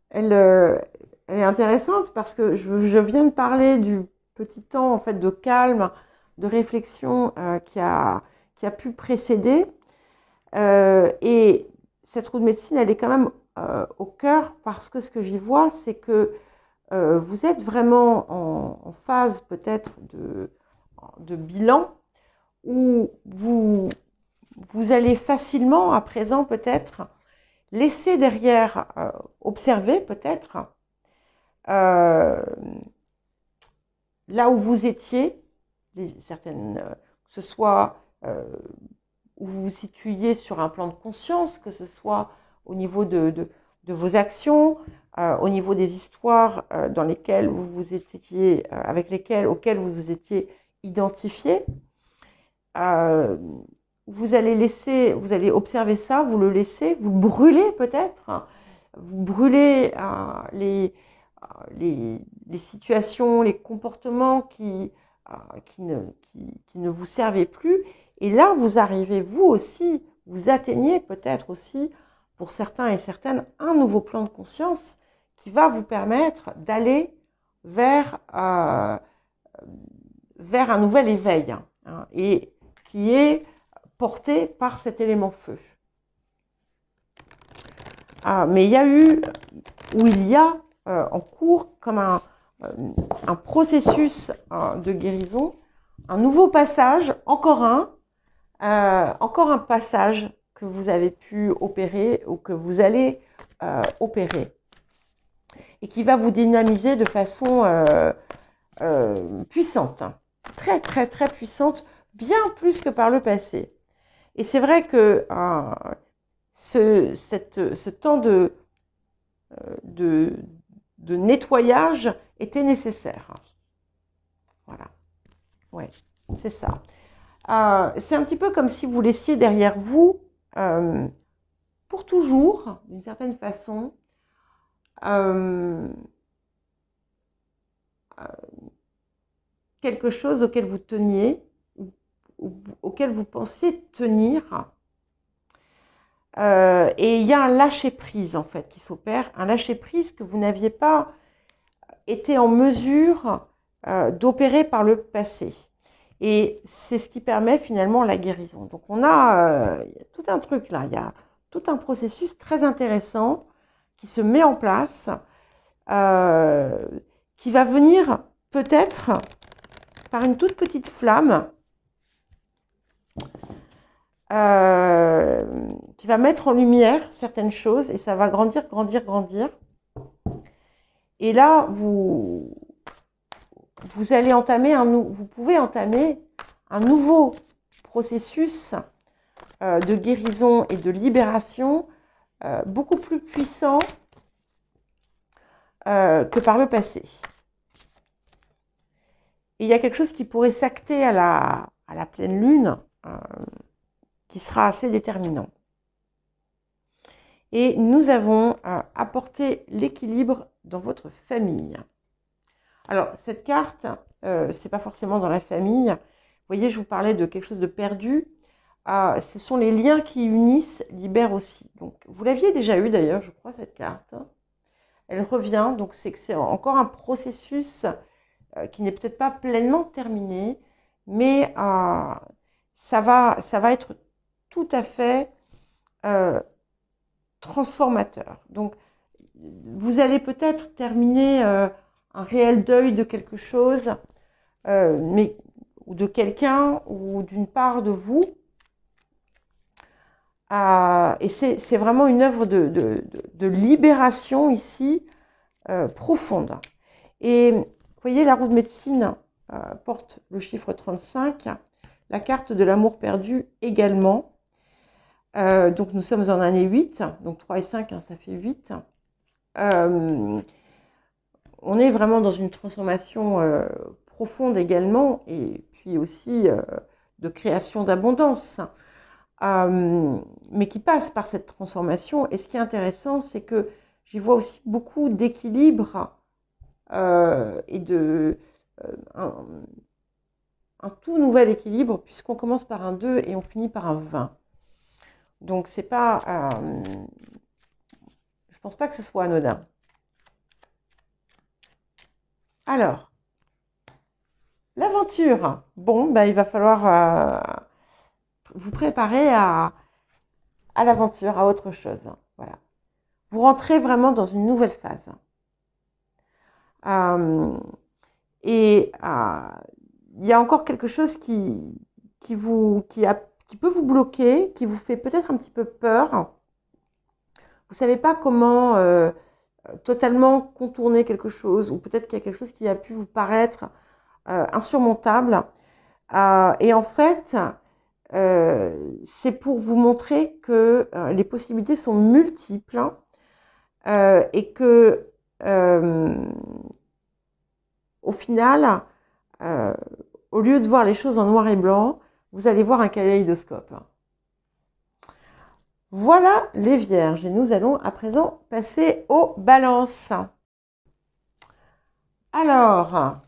elle est intéressante parce que je viens de parler du petit temps en fait de calme, de réflexion qui a pu précéder. Et cette roue de médecine, elle est quand même au cœur parce que ce que j'y vois, c'est que vous êtes vraiment en phase peut-être de bilan où vous allez facilement à présent peut-être laisser derrière, observer peut-être là où vous étiez, que ce soit où vous vous situiez sur un plan de conscience, que ce soit au niveau de vos actions, au niveau des histoires dans lesquelles vous étiez, auxquelles vous vous étiez identifié. Vous allez observer ça, vous le laissez, vous brûlez peut-être, vous brûlez les situations, les comportements qui ne vous servaient plus. Et là, vous arrivez, vous aussi, vous atteignez peut-être aussi, pour certains et certaines, un nouveau plan de conscience qui va vous permettre d'aller vers un nouvel éveil, hein, et qui est porté par cet élément feu. Mais il y a en cours comme un processus de guérison, un nouveau passage, encore un passage que vous avez pu opérer ou que vous allez opérer et qui va vous dynamiser de façon puissante, très très très puissante, bien plus que par le passé. Et c'est vrai que ce temps de nettoyage était nécessaire. Voilà. Ouais, c'est ça. C'est un petit peu comme si vous laissiez derrière vous, pour toujours, d'une certaine façon, quelque chose auquel vous teniez, auquel vous pensiez tenir. Et il y a un lâcher-prise en fait qui s'opère, un lâcher-prise que vous n'aviez pas été en mesure d'opérer par le passé. Et c'est ce qui permet finalement la guérison. Donc il y a tout un truc là, il y a tout un processus très intéressant qui se met en place, qui va venir peut-être par une toute petite flamme, qui va mettre en lumière certaines choses et ça va grandir, grandir, grandir. Et là, vous allez vous pouvez entamer un nouveau processus de guérison et de libération beaucoup plus puissant que par le passé. Et il y a quelque chose qui pourrait s'acter à la pleine lune, qui sera assez déterminant. Et nous avons apporté l'équilibre dans votre famille. Alors, cette carte, ce n'est pas forcément dans la famille. Vous voyez, je vous parlais de quelque chose de perdu. Ce sont les liens qui unissent, libèrent aussi. Donc, vous l'aviez déjà eu d'ailleurs, je crois, cette carte. Elle revient, donc c'est encore un processus qui n'est peut-être pas pleinement terminé, mais ça va être tout à fait transformateur. Donc, vous allez peut-être terminer un réel deuil de quelque chose, ou de quelqu'un, ou d'une part de vous. Et c'est vraiment une œuvre de libération ici, profonde. Et vous voyez, la roue de médecine porte le chiffre 35, la carte de l'amour perdu également. Donc nous sommes en année 8, donc 3 et 5, hein, ça fait 8. On est vraiment dans une transformation profonde également, et puis aussi de création d'abondance, mais qui passe par cette transformation. Et ce qui est intéressant, c'est que j'y vois aussi beaucoup d'équilibre et un tout nouvel équilibre, puisqu'on commence par un 2 et on finit par un 20. Donc c'est pas, je pense pas que ce soit anodin. Alors, l'aventure. Bon, ben, il va falloir vous préparer à l'aventure, à autre chose. Voilà. Vous rentrez vraiment dans une nouvelle phase. Et il y a encore quelque chose qui peut vous bloquer, qui vous fait peut-être un petit peu peur. Vous ne savez pas comment totalement contourner quelque chose, ou peut-être qu'il y a quelque chose qui a pu vous paraître insurmontable. Et en fait, c'est pour vous montrer que les possibilités sont multiples, et que au final, au lieu de voir les choses en noir et blanc, vous allez voir un kaléidoscope. Voilà les vierges, et nous allons à présent passer aux balances. Alors,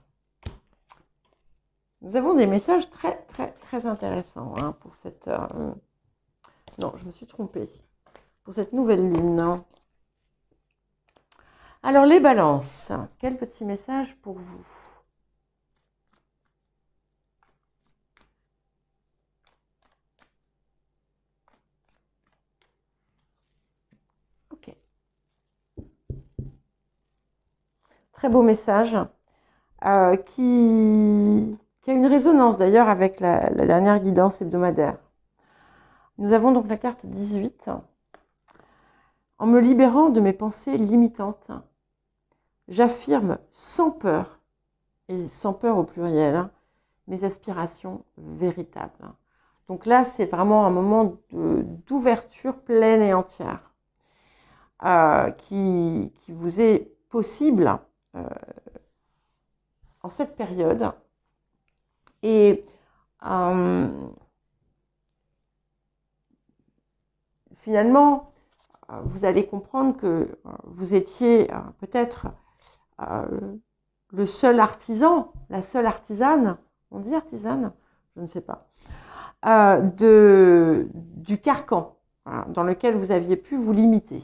nous avons des messages très très très intéressants hein, pour cette... non, je me suis trompée. Pour cette nouvelle lune. Alors les balances, quel petit message pour vous? Ok. Très beau message qui a une résonance d'ailleurs avec la dernière guidance hebdomadaire. Nous avons donc la carte 18. En me libérant de mes pensées limitantes, j'affirme sans peur, et sans peur au pluriel, mes aspirations véritables. Donc là, c'est vraiment un moment d'ouverture pleine et entière qui vous est possible en cette période. Et finalement, vous allez comprendre que vous étiez peut-être le seul artisan, la seule artisane, on dit artisane, je ne sais pas, du carcan dans lequel vous aviez pu vous limiter.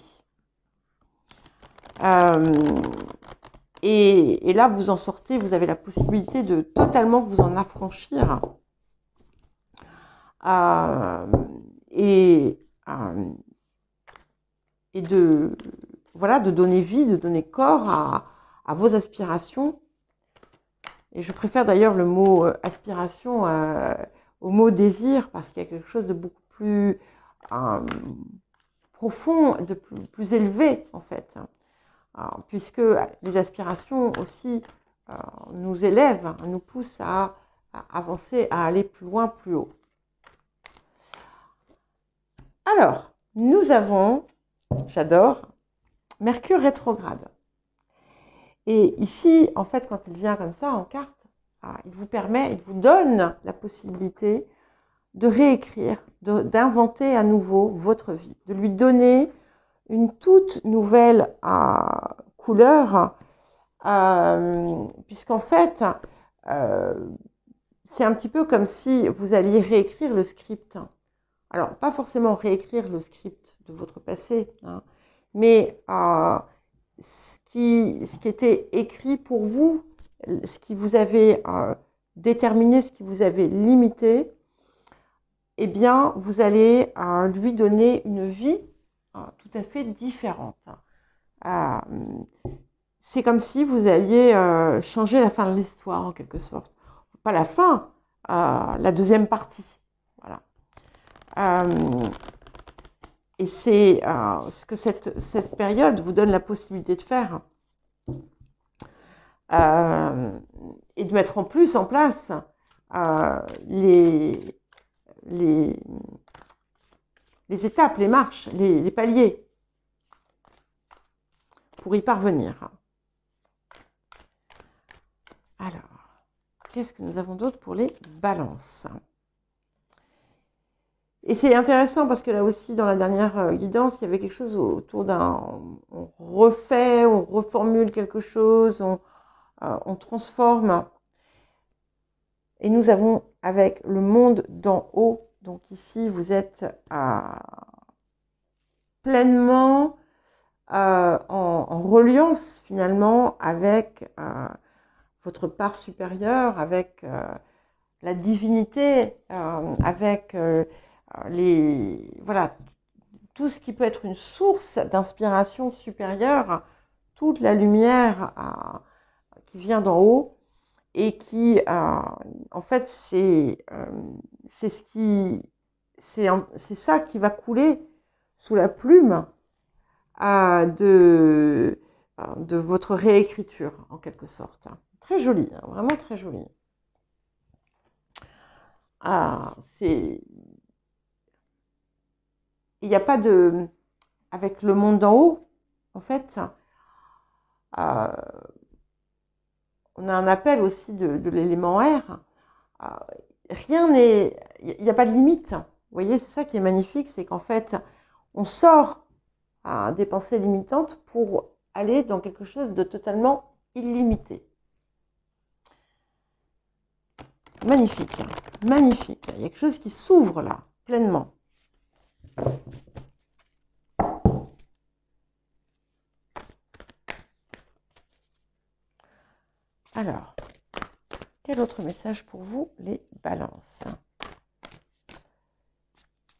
Et là, vous en sortez, vous avez la possibilité de totalement vous en affranchir. Et de donner vie, de donner corps à vos aspirations. Et je préfère d'ailleurs le mot aspiration au mot désir, parce qu'il y a quelque chose de beaucoup plus profond, de plus élevé en fait. Puisque les aspirations aussi nous élèvent, nous poussent à avancer, à aller plus loin, plus haut. Alors, nous avons J'adore. Mercure rétrograde. Et ici, en fait, quand il vient comme ça en carte, il vous permet, il vous donne la possibilité de réécrire, d'inventer à nouveau votre vie, de lui donner une toute nouvelle couleur, puisqu'en fait, c'est un petit peu comme si vous alliez réécrire le script. Alors, pas forcément réécrire le script de votre passé, hein, mais ce qui était écrit pour vous, ce qui vous avait déterminé, ce qui vous avait limité, eh bien, vous allez lui donner une vie tout à fait différente. C'est comme si vous alliez changer la fin de l'histoire, en quelque sorte. Pas la fin, la deuxième partie. Voilà. Et c'est ce que cette période vous donne la possibilité de faire. Et de mettre en plus en place les étapes, les marches, les paliers pour y parvenir. Alors, qu'est-ce que nous avons d'autre pour les balances? Et c'est intéressant parce que là aussi, dans la dernière guidance, il y avait quelque chose autour d'un... On refait, on reformule quelque chose, on transforme. Et nous avons avec le monde d'en haut, donc ici, vous êtes pleinement en reliance finalement avec votre part supérieure, avec la divinité, avec voilà, tout ce qui peut être une source d'inspiration supérieure, toute la lumière qui vient d'en haut et qui, en fait, c'est ça qui va couler sous la plume de votre réécriture, en quelque sorte. Très joli, hein, vraiment très joli. Il n'y a pas de... Avec le monde d'en haut, en fait, on a un appel aussi de l'élément R. Rien n'est... Il n'y a pas de limite. Vous voyez, c'est ça qui est magnifique, c'est qu'en fait, on sort des pensées limitantes pour aller dans quelque chose de totalement illimité. Magnifique, magnifique. Il y a quelque chose qui s'ouvre là, pleinement. Alors, quel autre message pour vous, les balances?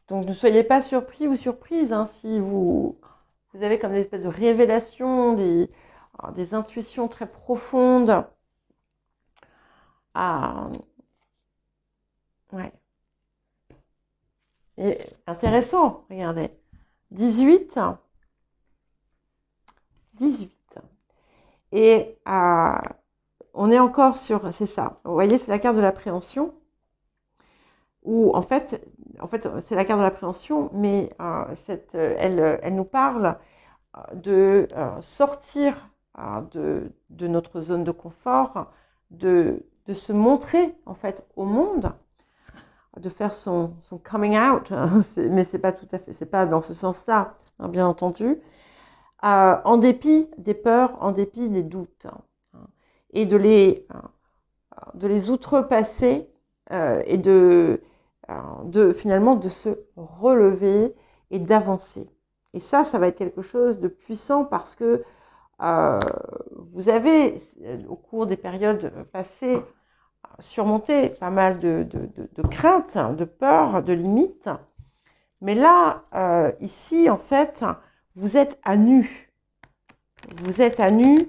Donc, ne soyez pas surpris ou surprise hein, si vous avez comme des espèces de révélations, des intuitions très profondes. Ouais. Et intéressant, regardez. 18. Et on est encore sur, c'est ça. Vous voyez, c'est la carte de l'appréhension. Où en fait c'est la carte de l'appréhension, mais elle nous parle de sortir de notre zone de confort, de se montrer en fait au monde, de faire son coming out, mais c'est pas tout à fait, c'est pas dans ce sens-là, hein, bien entendu, en dépit des peurs, en dépit des doutes, hein, et de les outrepasser et finalement de se relever et d'avancer. Et ça va être quelque chose de puissant parce que vous avez, au cours des périodes passées, surmonté pas mal de craintes, de peurs, de limites. Mais là, ici, en fait, vous êtes à nu. Vous êtes à nu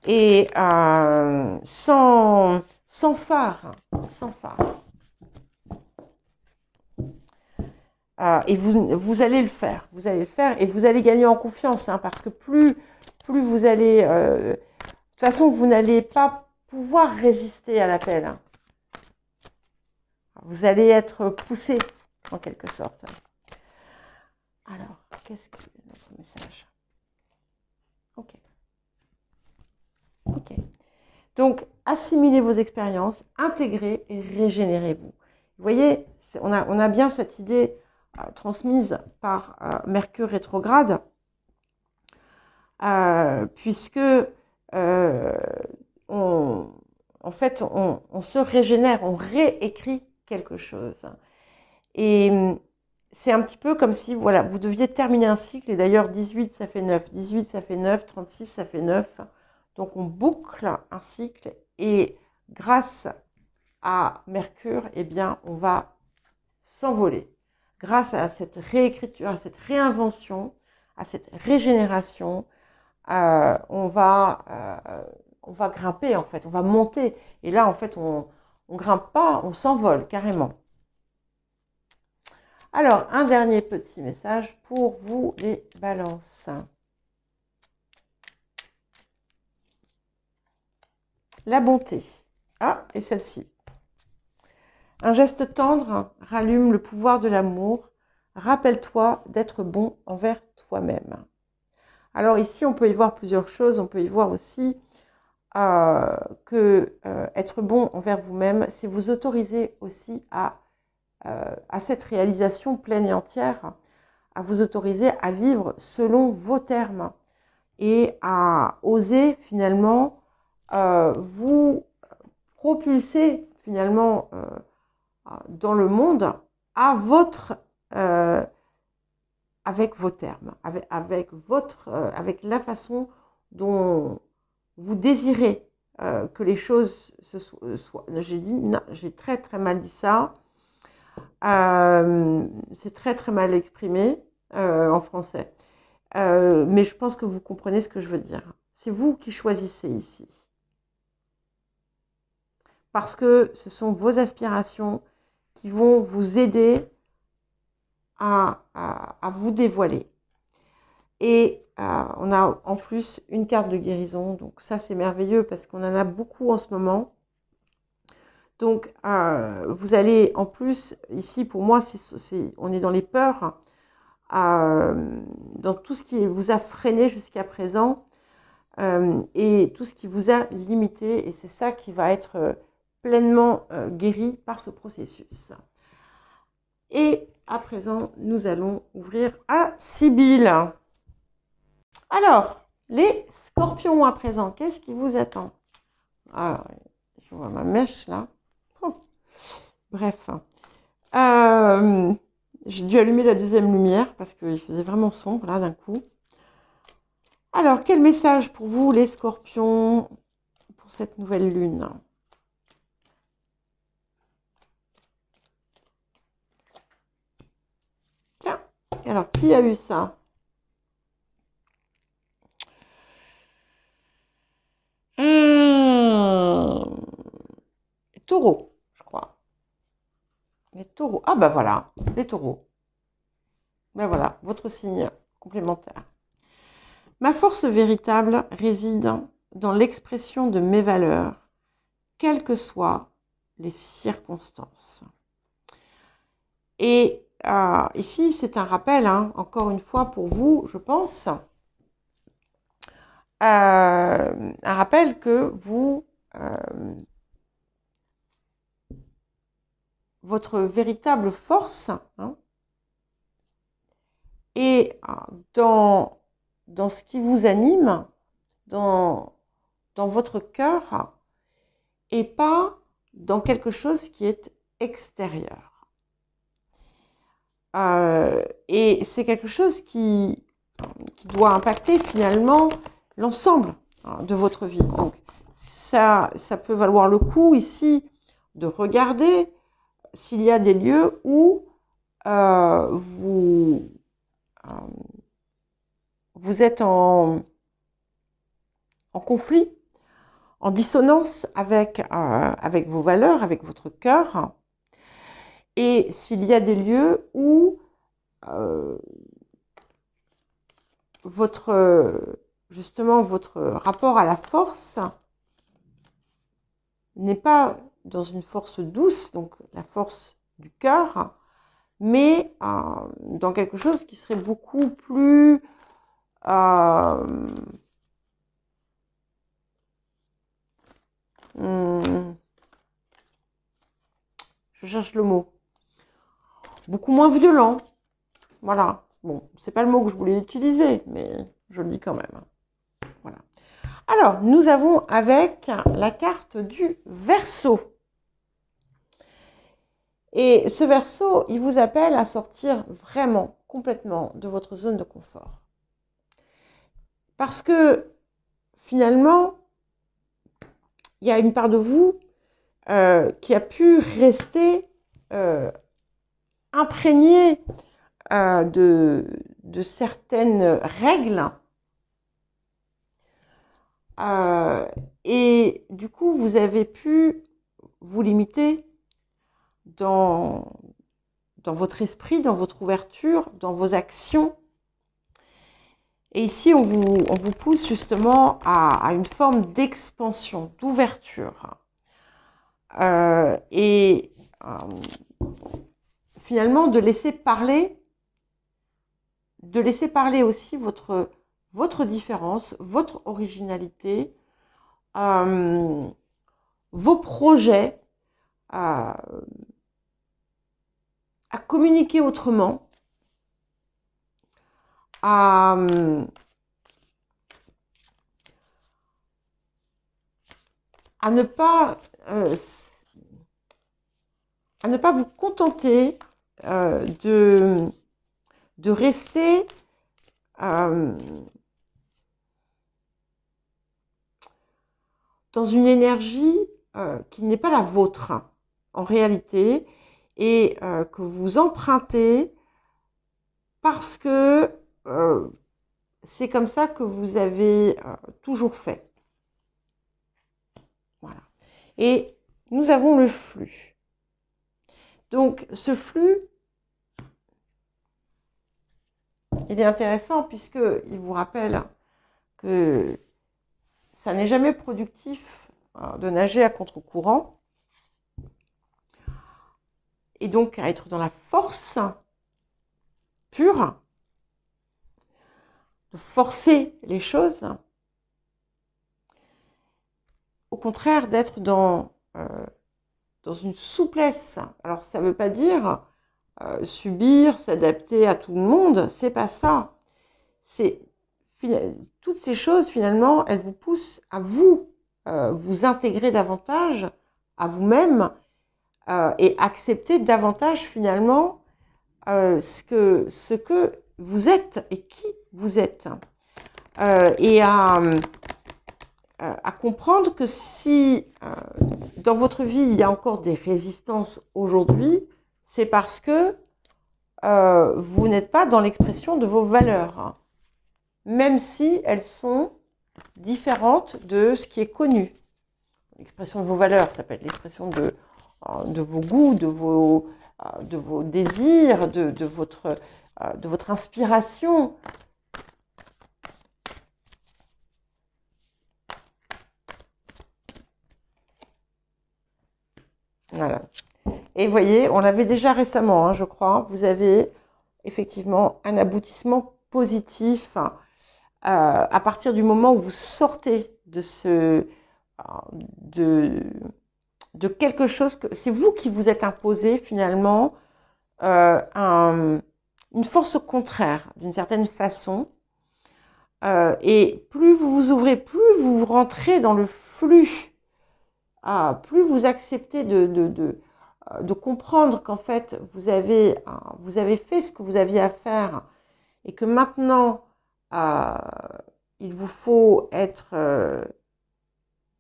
et sans phare. Sans phare. Et vous allez le faire. Vous allez le faire et vous allez gagner en confiance. Hein, parce que plus vous allez... de toute façon, vous n'allez pas pouvoir résister à l'appel. Hein. Vous allez être poussé, en quelque sorte. Alors, qu'est-ce que notre message. Ok. Ok. Donc, assimilez vos expériences, intégrez et régénérez-vous. Vous voyez, on a bien cette idée transmise par Mercure rétrograde, puisque en fait, on se régénère, on réécrit quelque chose. Et c'est un petit peu comme si voilà, vous deviez terminer un cycle, et d'ailleurs 18 ça fait 9, 18 ça fait 9, 36 ça fait 9. Donc on boucle un cycle et grâce à Mercure, eh bien, on va s'envoler. Grâce à cette réécriture, à cette réinvention, à cette régénération, on va grimper en fait, on va monter. Et là en fait, on grimpe pas, on s'envole carrément. Alors, un dernier petit message pour vous les balances. La bonté. Ah, et celle-ci. Un geste tendre rallume le pouvoir de l'amour. Rappelle-toi d'être bon envers toi-même. Alors ici, on peut y voir plusieurs choses. On peut y voir aussi que être bon envers vous-même, c'est vous autoriser aussi à cette réalisation pleine et entière, à vous autoriser à vivre selon vos termes et à oser finalement vous propulser finalement dans le monde à votre, avec vos termes, avec la façon dont vous désirez que les choses soient. J'ai très très mal dit ça. C'est très très mal exprimé en français. Mais je pense que vous comprenez ce que je veux dire. C'est vous qui choisissez ici. Parce que ce sont vos aspirations qui vont vous aider à vous dévoiler. Et on a en plus une carte de guérison. Donc ça, c'est merveilleux parce qu'on en a beaucoup en ce moment. Donc, vous allez en plus, ici pour moi, on est dans les peurs, dans tout ce qui vous a freiné jusqu'à présent et tout ce qui vous a limité. Et c'est ça qui va être pleinement guéri par ce processus. Et à présent, nous allons ouvrir à Sibylle. Alors, les scorpions à présent, qu'est-ce qui vous attend? Ah, je vois ma mèche là. Bref, j'ai dû allumer la deuxième lumière parce qu'il faisait vraiment sombre là d'un coup. Alors, quel message pour vous les scorpions pour cette nouvelle lune? Tiens, alors qui a eu ça? Les taureaux, je crois. Les taureaux. Ah bah voilà, les taureaux. Ben voilà, votre signe complémentaire. Ma force véritable réside dans l'expression de mes valeurs, quelles que soient les circonstances. Et ici, c'est un rappel, hein, encore une fois pour vous, je pense, un rappel que vous, votre véritable force, hein, est dans ce qui vous anime, dans votre cœur, et pas dans quelque chose qui est extérieur. Et c'est quelque chose qui doit impacter finalement l'ensemble de votre vie. Donc ça peut valoir le coup ici de regarder s'il y a des lieux où vous êtes en conflit, en dissonance avec vos valeurs, avec votre cœur, et s'il y a des lieux où justement votre rapport à la force n'est pas dans une force douce, donc la force du cœur, mais dans quelque chose qui serait beaucoup plus euh, hmm, je cherche le mot. Beaucoup moins violent. Voilà. Bon, c'est pas le mot que je voulais utiliser, mais je le dis quand même. Voilà. Alors, nous avons avec la carte du Verseau. Et ce Verseau, il vous appelle à sortir vraiment, complètement de votre zone de confort. Parce que, finalement, il y a une part de vous qui a pu rester imprégnée de certaines règles. Et du coup, vous avez pu vous limiter dans votre esprit, dans votre ouverture, dans vos actions. Et ici, on vous pousse justement à une forme d'expansion, d'ouverture. Et finalement, de laisser parler aussi votre différence, votre originalité, vos projets, à communiquer autrement, à ne pas vous contenter de rester dans une énergie qui n'est pas la vôtre en réalité et que vous empruntez parce que c'est comme ça que vous avez toujours fait. Voilà. Et nous avons le flux. Donc ce flux, il est intéressant puisqu'il vous rappelle que ça n'est jamais productif de nager à contre-courant. Et donc à être dans la force pure, de forcer les choses. Au contraire, d'être dans une souplesse. Alors ça ne veut pas dire subir, s'adapter à tout le monde, c'est pas ça. Toutes ces choses, finalement, elles vous poussent à vous intégrer davantage à vous-même et accepter davantage, finalement, ce que vous êtes et qui vous êtes. Et à comprendre que si dans votre vie, il y a encore des résistances aujourd'hui, c'est parce que vous n'êtes pas dans l'expression de vos valeurs, hein, même si elles sont différentes de ce qui est connu. L'expression de vos valeurs, ça peut être l'expression de vos goûts, de vos désirs, de votre inspiration. Voilà. Et vous voyez, on l'avait déjà récemment, hein, je crois, vous avez effectivement un aboutissement positif à partir du moment où vous sortez de quelque chose que c'est vous qui vous êtes imposé finalement une force contraire d'une certaine façon. Et plus vous vous ouvrez, plus vous rentrez dans le flux, plus vous acceptez de comprendre qu'en fait vous avez fait ce que vous aviez à faire et que maintenant il vous faut être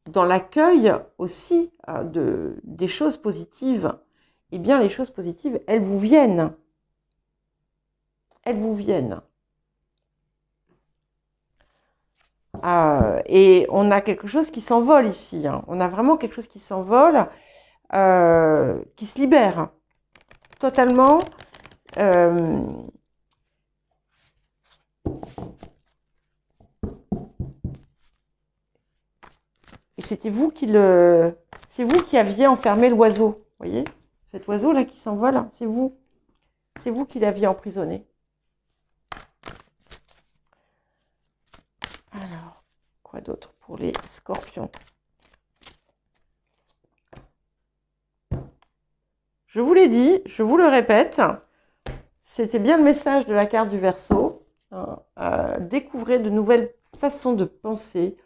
dans l'accueil aussi des choses positives. Eh bien les choses positives, elles vous viennent. Elles vous viennent. Et on a quelque chose qui s'envole ici. Hein. On a vraiment quelque chose qui s'envole, qui se libère totalement. Et c'était vous c'est vous qui aviez enfermé l'oiseau. Vous voyez, cet oiseau là qui s'envole, c'est vous. C'est vous qui l'aviez emprisonné. quoi d'autre pour les scorpions? Je vous l'ai dit, je vous le répète, c'était bien le message de la carte du Verseau. Découvrez de nouvelles façons de penser,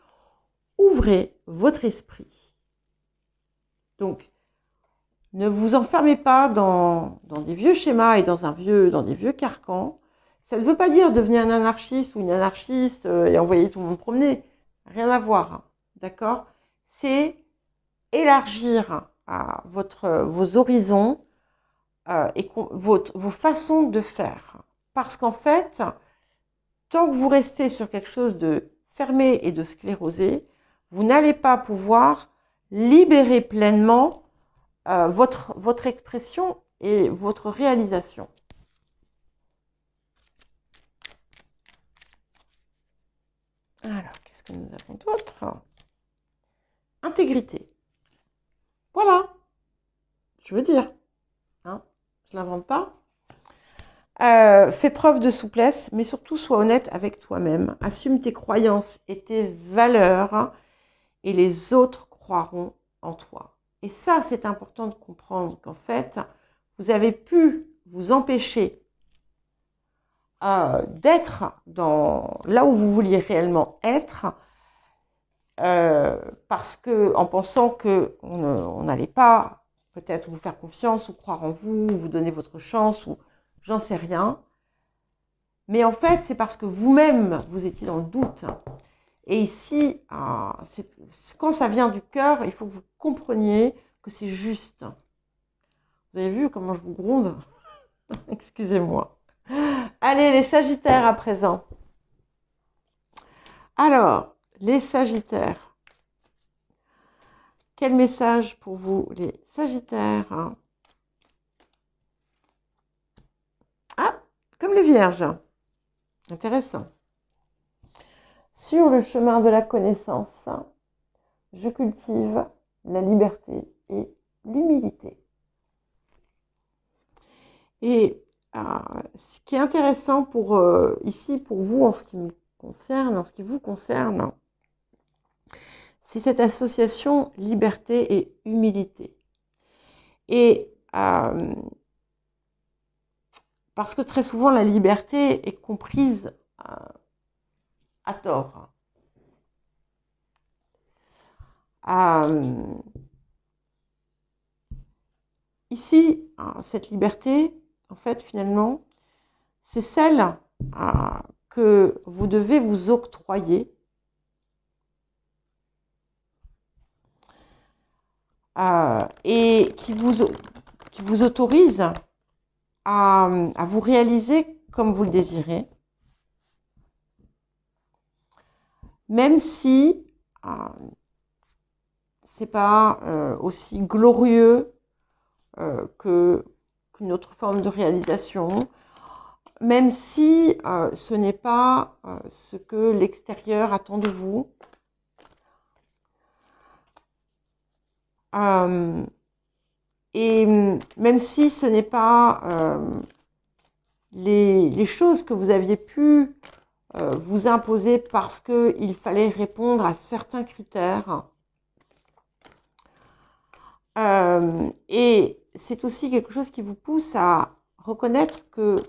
ouvrez votre esprit. Donc, ne vous enfermez pas dans des vieux schémas et dans des vieux carcans. Ça ne veut pas dire devenir un anarchiste ou une anarchiste et envoyer tout le monde promener. Rien à voir, d'accord? C'est élargir vos horizons et vos façons de faire. Parce qu'en fait, tant que vous restez sur quelque chose de fermé et de sclérosé, vous n'allez pas pouvoir libérer pleinement votre expression et votre réalisation. Alors, qu'est-ce que nous avons d'autre? Intégrité. Voilà. Je veux dire. Hein, je ne l'invente pas. Fais preuve de souplesse, mais surtout sois honnête avec toi-même. Assume tes croyances et tes valeurs et les autres croiront en toi. Et ça, c'est important de comprendre qu'en fait, vous avez pu vous empêcher d'être là où vous vouliez réellement être parce que en pensant qu'on n'allait pas peut-être vous faire confiance ou croire en vous, ou vous donner votre chance ou j'en sais rien. Mais en fait, c'est parce que vous-même, vous étiez dans le doute. Et ici, quand ça vient du cœur, il faut que vous compreniez que c'est juste. Vous avez vu comment je vous gronde? Excusez-moi. Allez, les Sagittaires à présent. Alors, les Sagittaires. Quel message pour vous, les Sagittaires? Ah, comme les Vierges. Intéressant. Sur le chemin de la connaissance, je cultive la liberté et l'humilité. Et ce qui est intéressant ici pour vous en ce qui me concerne, en ce qui vous concerne, c'est cette association liberté et humilité. Et parce que très souvent la liberté est comprise à tort. Ici, cette liberté, en fait, finalement, c'est celle que vous devez vous octroyer et qui vous autorise à vous réaliser comme vous le désirez, même si c'est pas aussi glorieux qu'une autre forme de réalisation, même si ce n'est pas ce que l'extérieur attend de vous. Et même si ce n'est pas les choses que vous aviez pu vous imposer parce qu'il fallait répondre à certains critères. Et c'est aussi quelque chose qui vous pousse à reconnaître que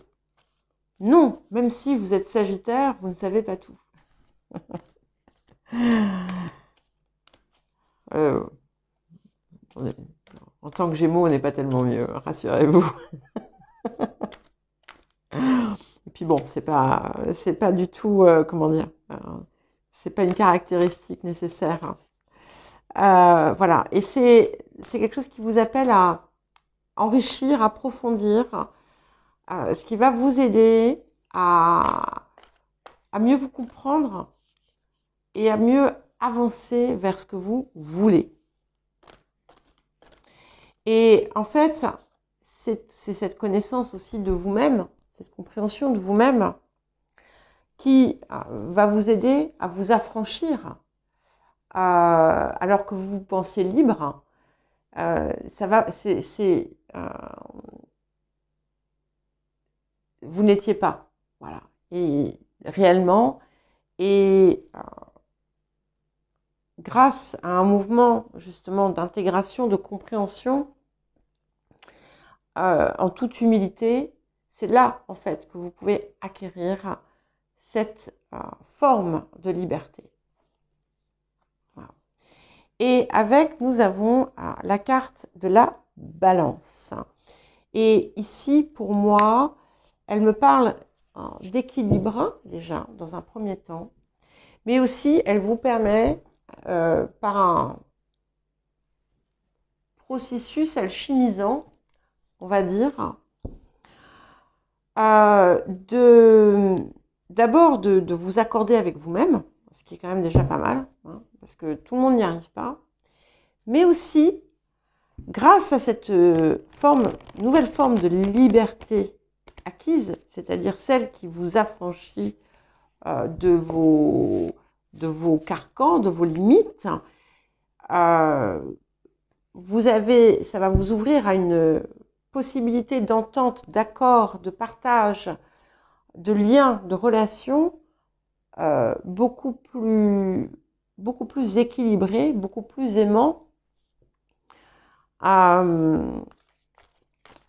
non, même si vous êtes Sagittaire, vous ne savez pas tout. En tant que Gémeaux, on n'est pas tellement mieux, rassurez-vous. Et puis bon, c'est pas du tout, comment dire, c'est pas une caractéristique nécessaire. Voilà, et c'est quelque chose qui vous appelle à enrichir, approfondir, ce qui va vous aider à mieux vous comprendre et à mieux avancer vers ce que vous voulez. Et en fait, c'est cette connaissance aussi de vous-même, cette compréhension de vous-même qui va vous aider à vous affranchir alors que vous pensiez libre. Vous n'étiez pas, voilà, et réellement, et grâce à un mouvement justement d'intégration, de compréhension, en toute humilité, c'est là en fait que vous pouvez acquérir cette forme de liberté. Voilà. Et avec, nous avons la carte de la balance. Et ici, pour moi, elle me parle d'équilibre, déjà, dans un premier temps, mais aussi, elle vous permet, par un processus alchimisant, on va dire, d'abord de vous accorder avec vous-même, ce qui est quand même déjà pas mal, hein, parce que tout le monde n'y arrive pas, mais aussi, grâce à cette nouvelle forme de liberté acquise, c'est-à-dire celle qui vous affranchit de vos carcans, de vos limites, ça va vous ouvrir à une possibilité d'entente, d'accord, de partage, de lien, de relation beaucoup plus équilibré, beaucoup plus aimant,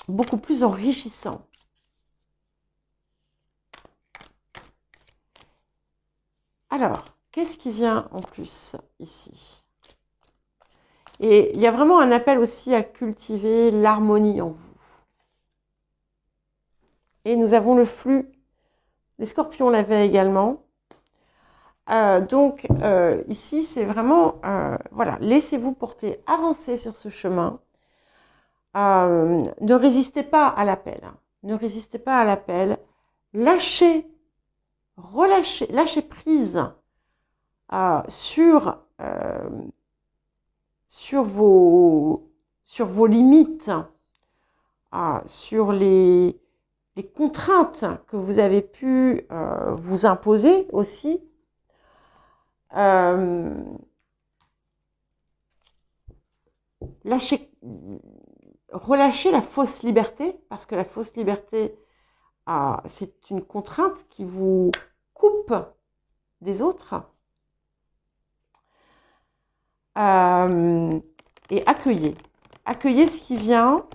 beaucoup plus enrichissant. Alors, qu'est-ce qui vient en plus ici? Et il y a vraiment un appel aussi à cultiver l'harmonie en vous. Et nous avons le flux. Les scorpions l'avaient également. Donc, ici, c'est vraiment, voilà, laissez-vous porter, avancez sur ce chemin. Ne résistez pas à l'appel. Hein. Ne résistez pas à l'appel. Lâchez prise sur vos limites, sur les contraintes que vous avez pu vous imposer aussi. Relâchez la fausse liberté, parce que la fausse liberté, c'est une contrainte qui vous coupe des autres. Et accueillez ce qui vient.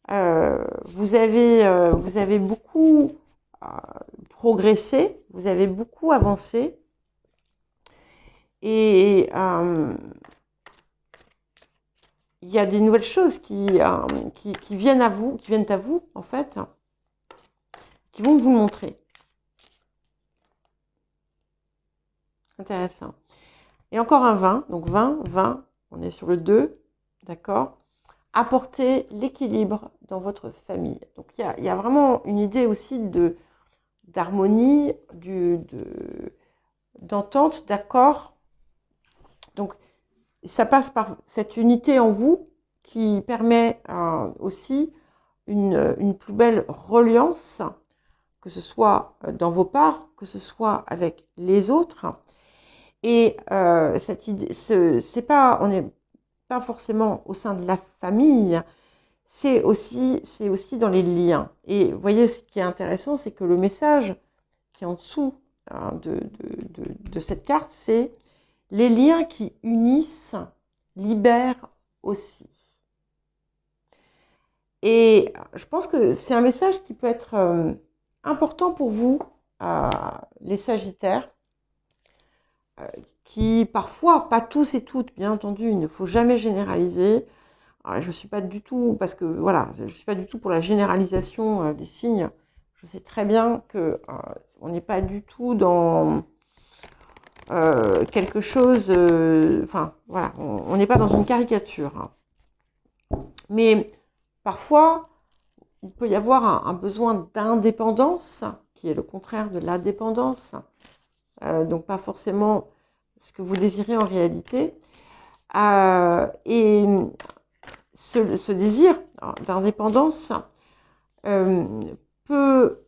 Vous avez beaucoup progressé, vous avez beaucoup avancé. Et il y a des nouvelles choses qui viennent à vous, en fait, qui vont vous le montrer. Intéressant. Et encore un 20, donc 20, on est sur le 2, d'accord. Apporter l'équilibre dans votre famille. Donc il y a vraiment une idée aussi d'harmonie, d'entente, d'accord. Donc ça passe par cette unité en vous qui permet aussi une plus belle reliance, que ce soit dans vos parts, que ce soit avec les autres. Et cette idée, on n'est pas forcément au sein de la famille, c'est aussi dans les liens. Et vous voyez, ce qui est intéressant, c'est que le message qui est en dessous de cette carte, c'est les liens qui unissent libèrent aussi. Et je pense que c'est un message qui peut être important pour vous, les Sagittaires, qui parfois, pas tous et toutes, bien entendu, il ne faut jamais généraliser. Alors, je ne suis pas du tout, parce que voilà, je ne suis pas du tout pour la généralisation des signes. Je sais très bien qu'on n'est pas du tout dans quelque chose, enfin voilà, on n'est pas dans une caricature. Hein. Mais parfois, il peut y avoir un besoin d'indépendance, qui est le contraire de la dépendance. Donc pas forcément ce que vous désirez en réalité. Et ce désir d'indépendance peut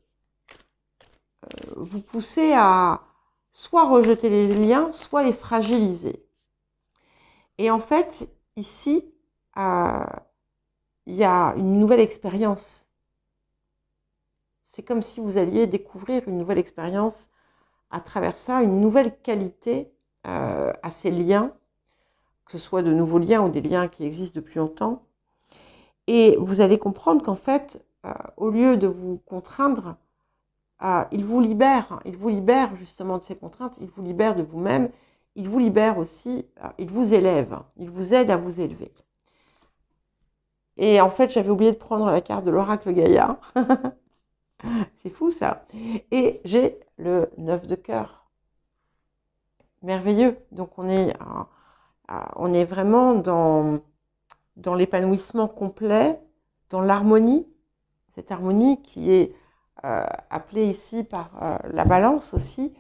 vous pousser à soit rejeter les liens, soit les fragiliser. Et en fait, ici, il y a une nouvelle expérience. C'est comme si vous alliez découvrir une nouvelle expérience à travers ça, une nouvelle qualité à ces liens. que ce soit de nouveaux liens ou des liens qui existent depuis longtemps. Et vous allez comprendre qu'en fait, au lieu de vous contraindre, il vous libère justement de ces contraintes, il vous libère de vous-même, il vous libère aussi, il vous élève, il vous aide à vous élever. Et en fait, j'avais oublié de prendre la carte de l'oracle Gaïa. C'est fou ça. Et j'ai le 9 de cœur. Merveilleux. Donc on est vraiment dans l'épanouissement complet, dans l'harmonie, cette harmonie qui est appelée ici par la balance aussi.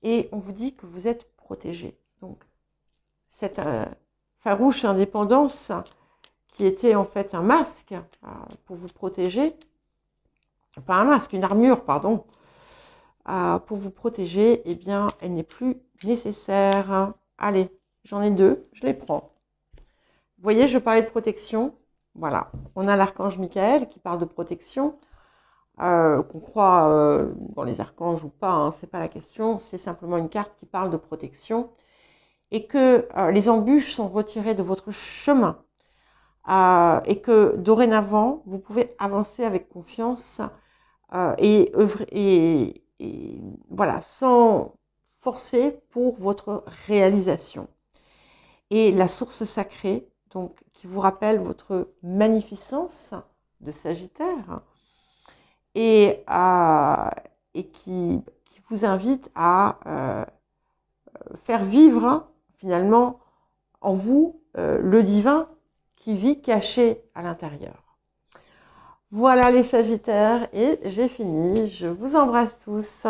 Et on vous dit que vous êtes protégé. Donc cette farouche indépendance qui était en fait un masque pour vous protéger, pas un masque, une armure, pardon, pour vous protéger, eh bien, elle n'est plus nécessaire. Allez, j'en ai 2, je les prends. Vous voyez, je parlais de protection. Voilà, on a l'archange Michael qui parle de protection, qu'on croit dans les archanges ou pas, hein, c'est pas la question, c'est simplement une carte qui parle de protection et que les embûches sont retirées de votre chemin. Et que dorénavant, vous pouvez avancer avec confiance et voilà, sans forcer pour votre réalisation. Et la source sacrée, donc, qui vous rappelle votre magnificence de Sagittaire et qui vous invite à faire vivre finalement en vous le divin qui vit caché à l'intérieur. Voilà les Sagittaires et j'ai fini. Je vous embrasse tous.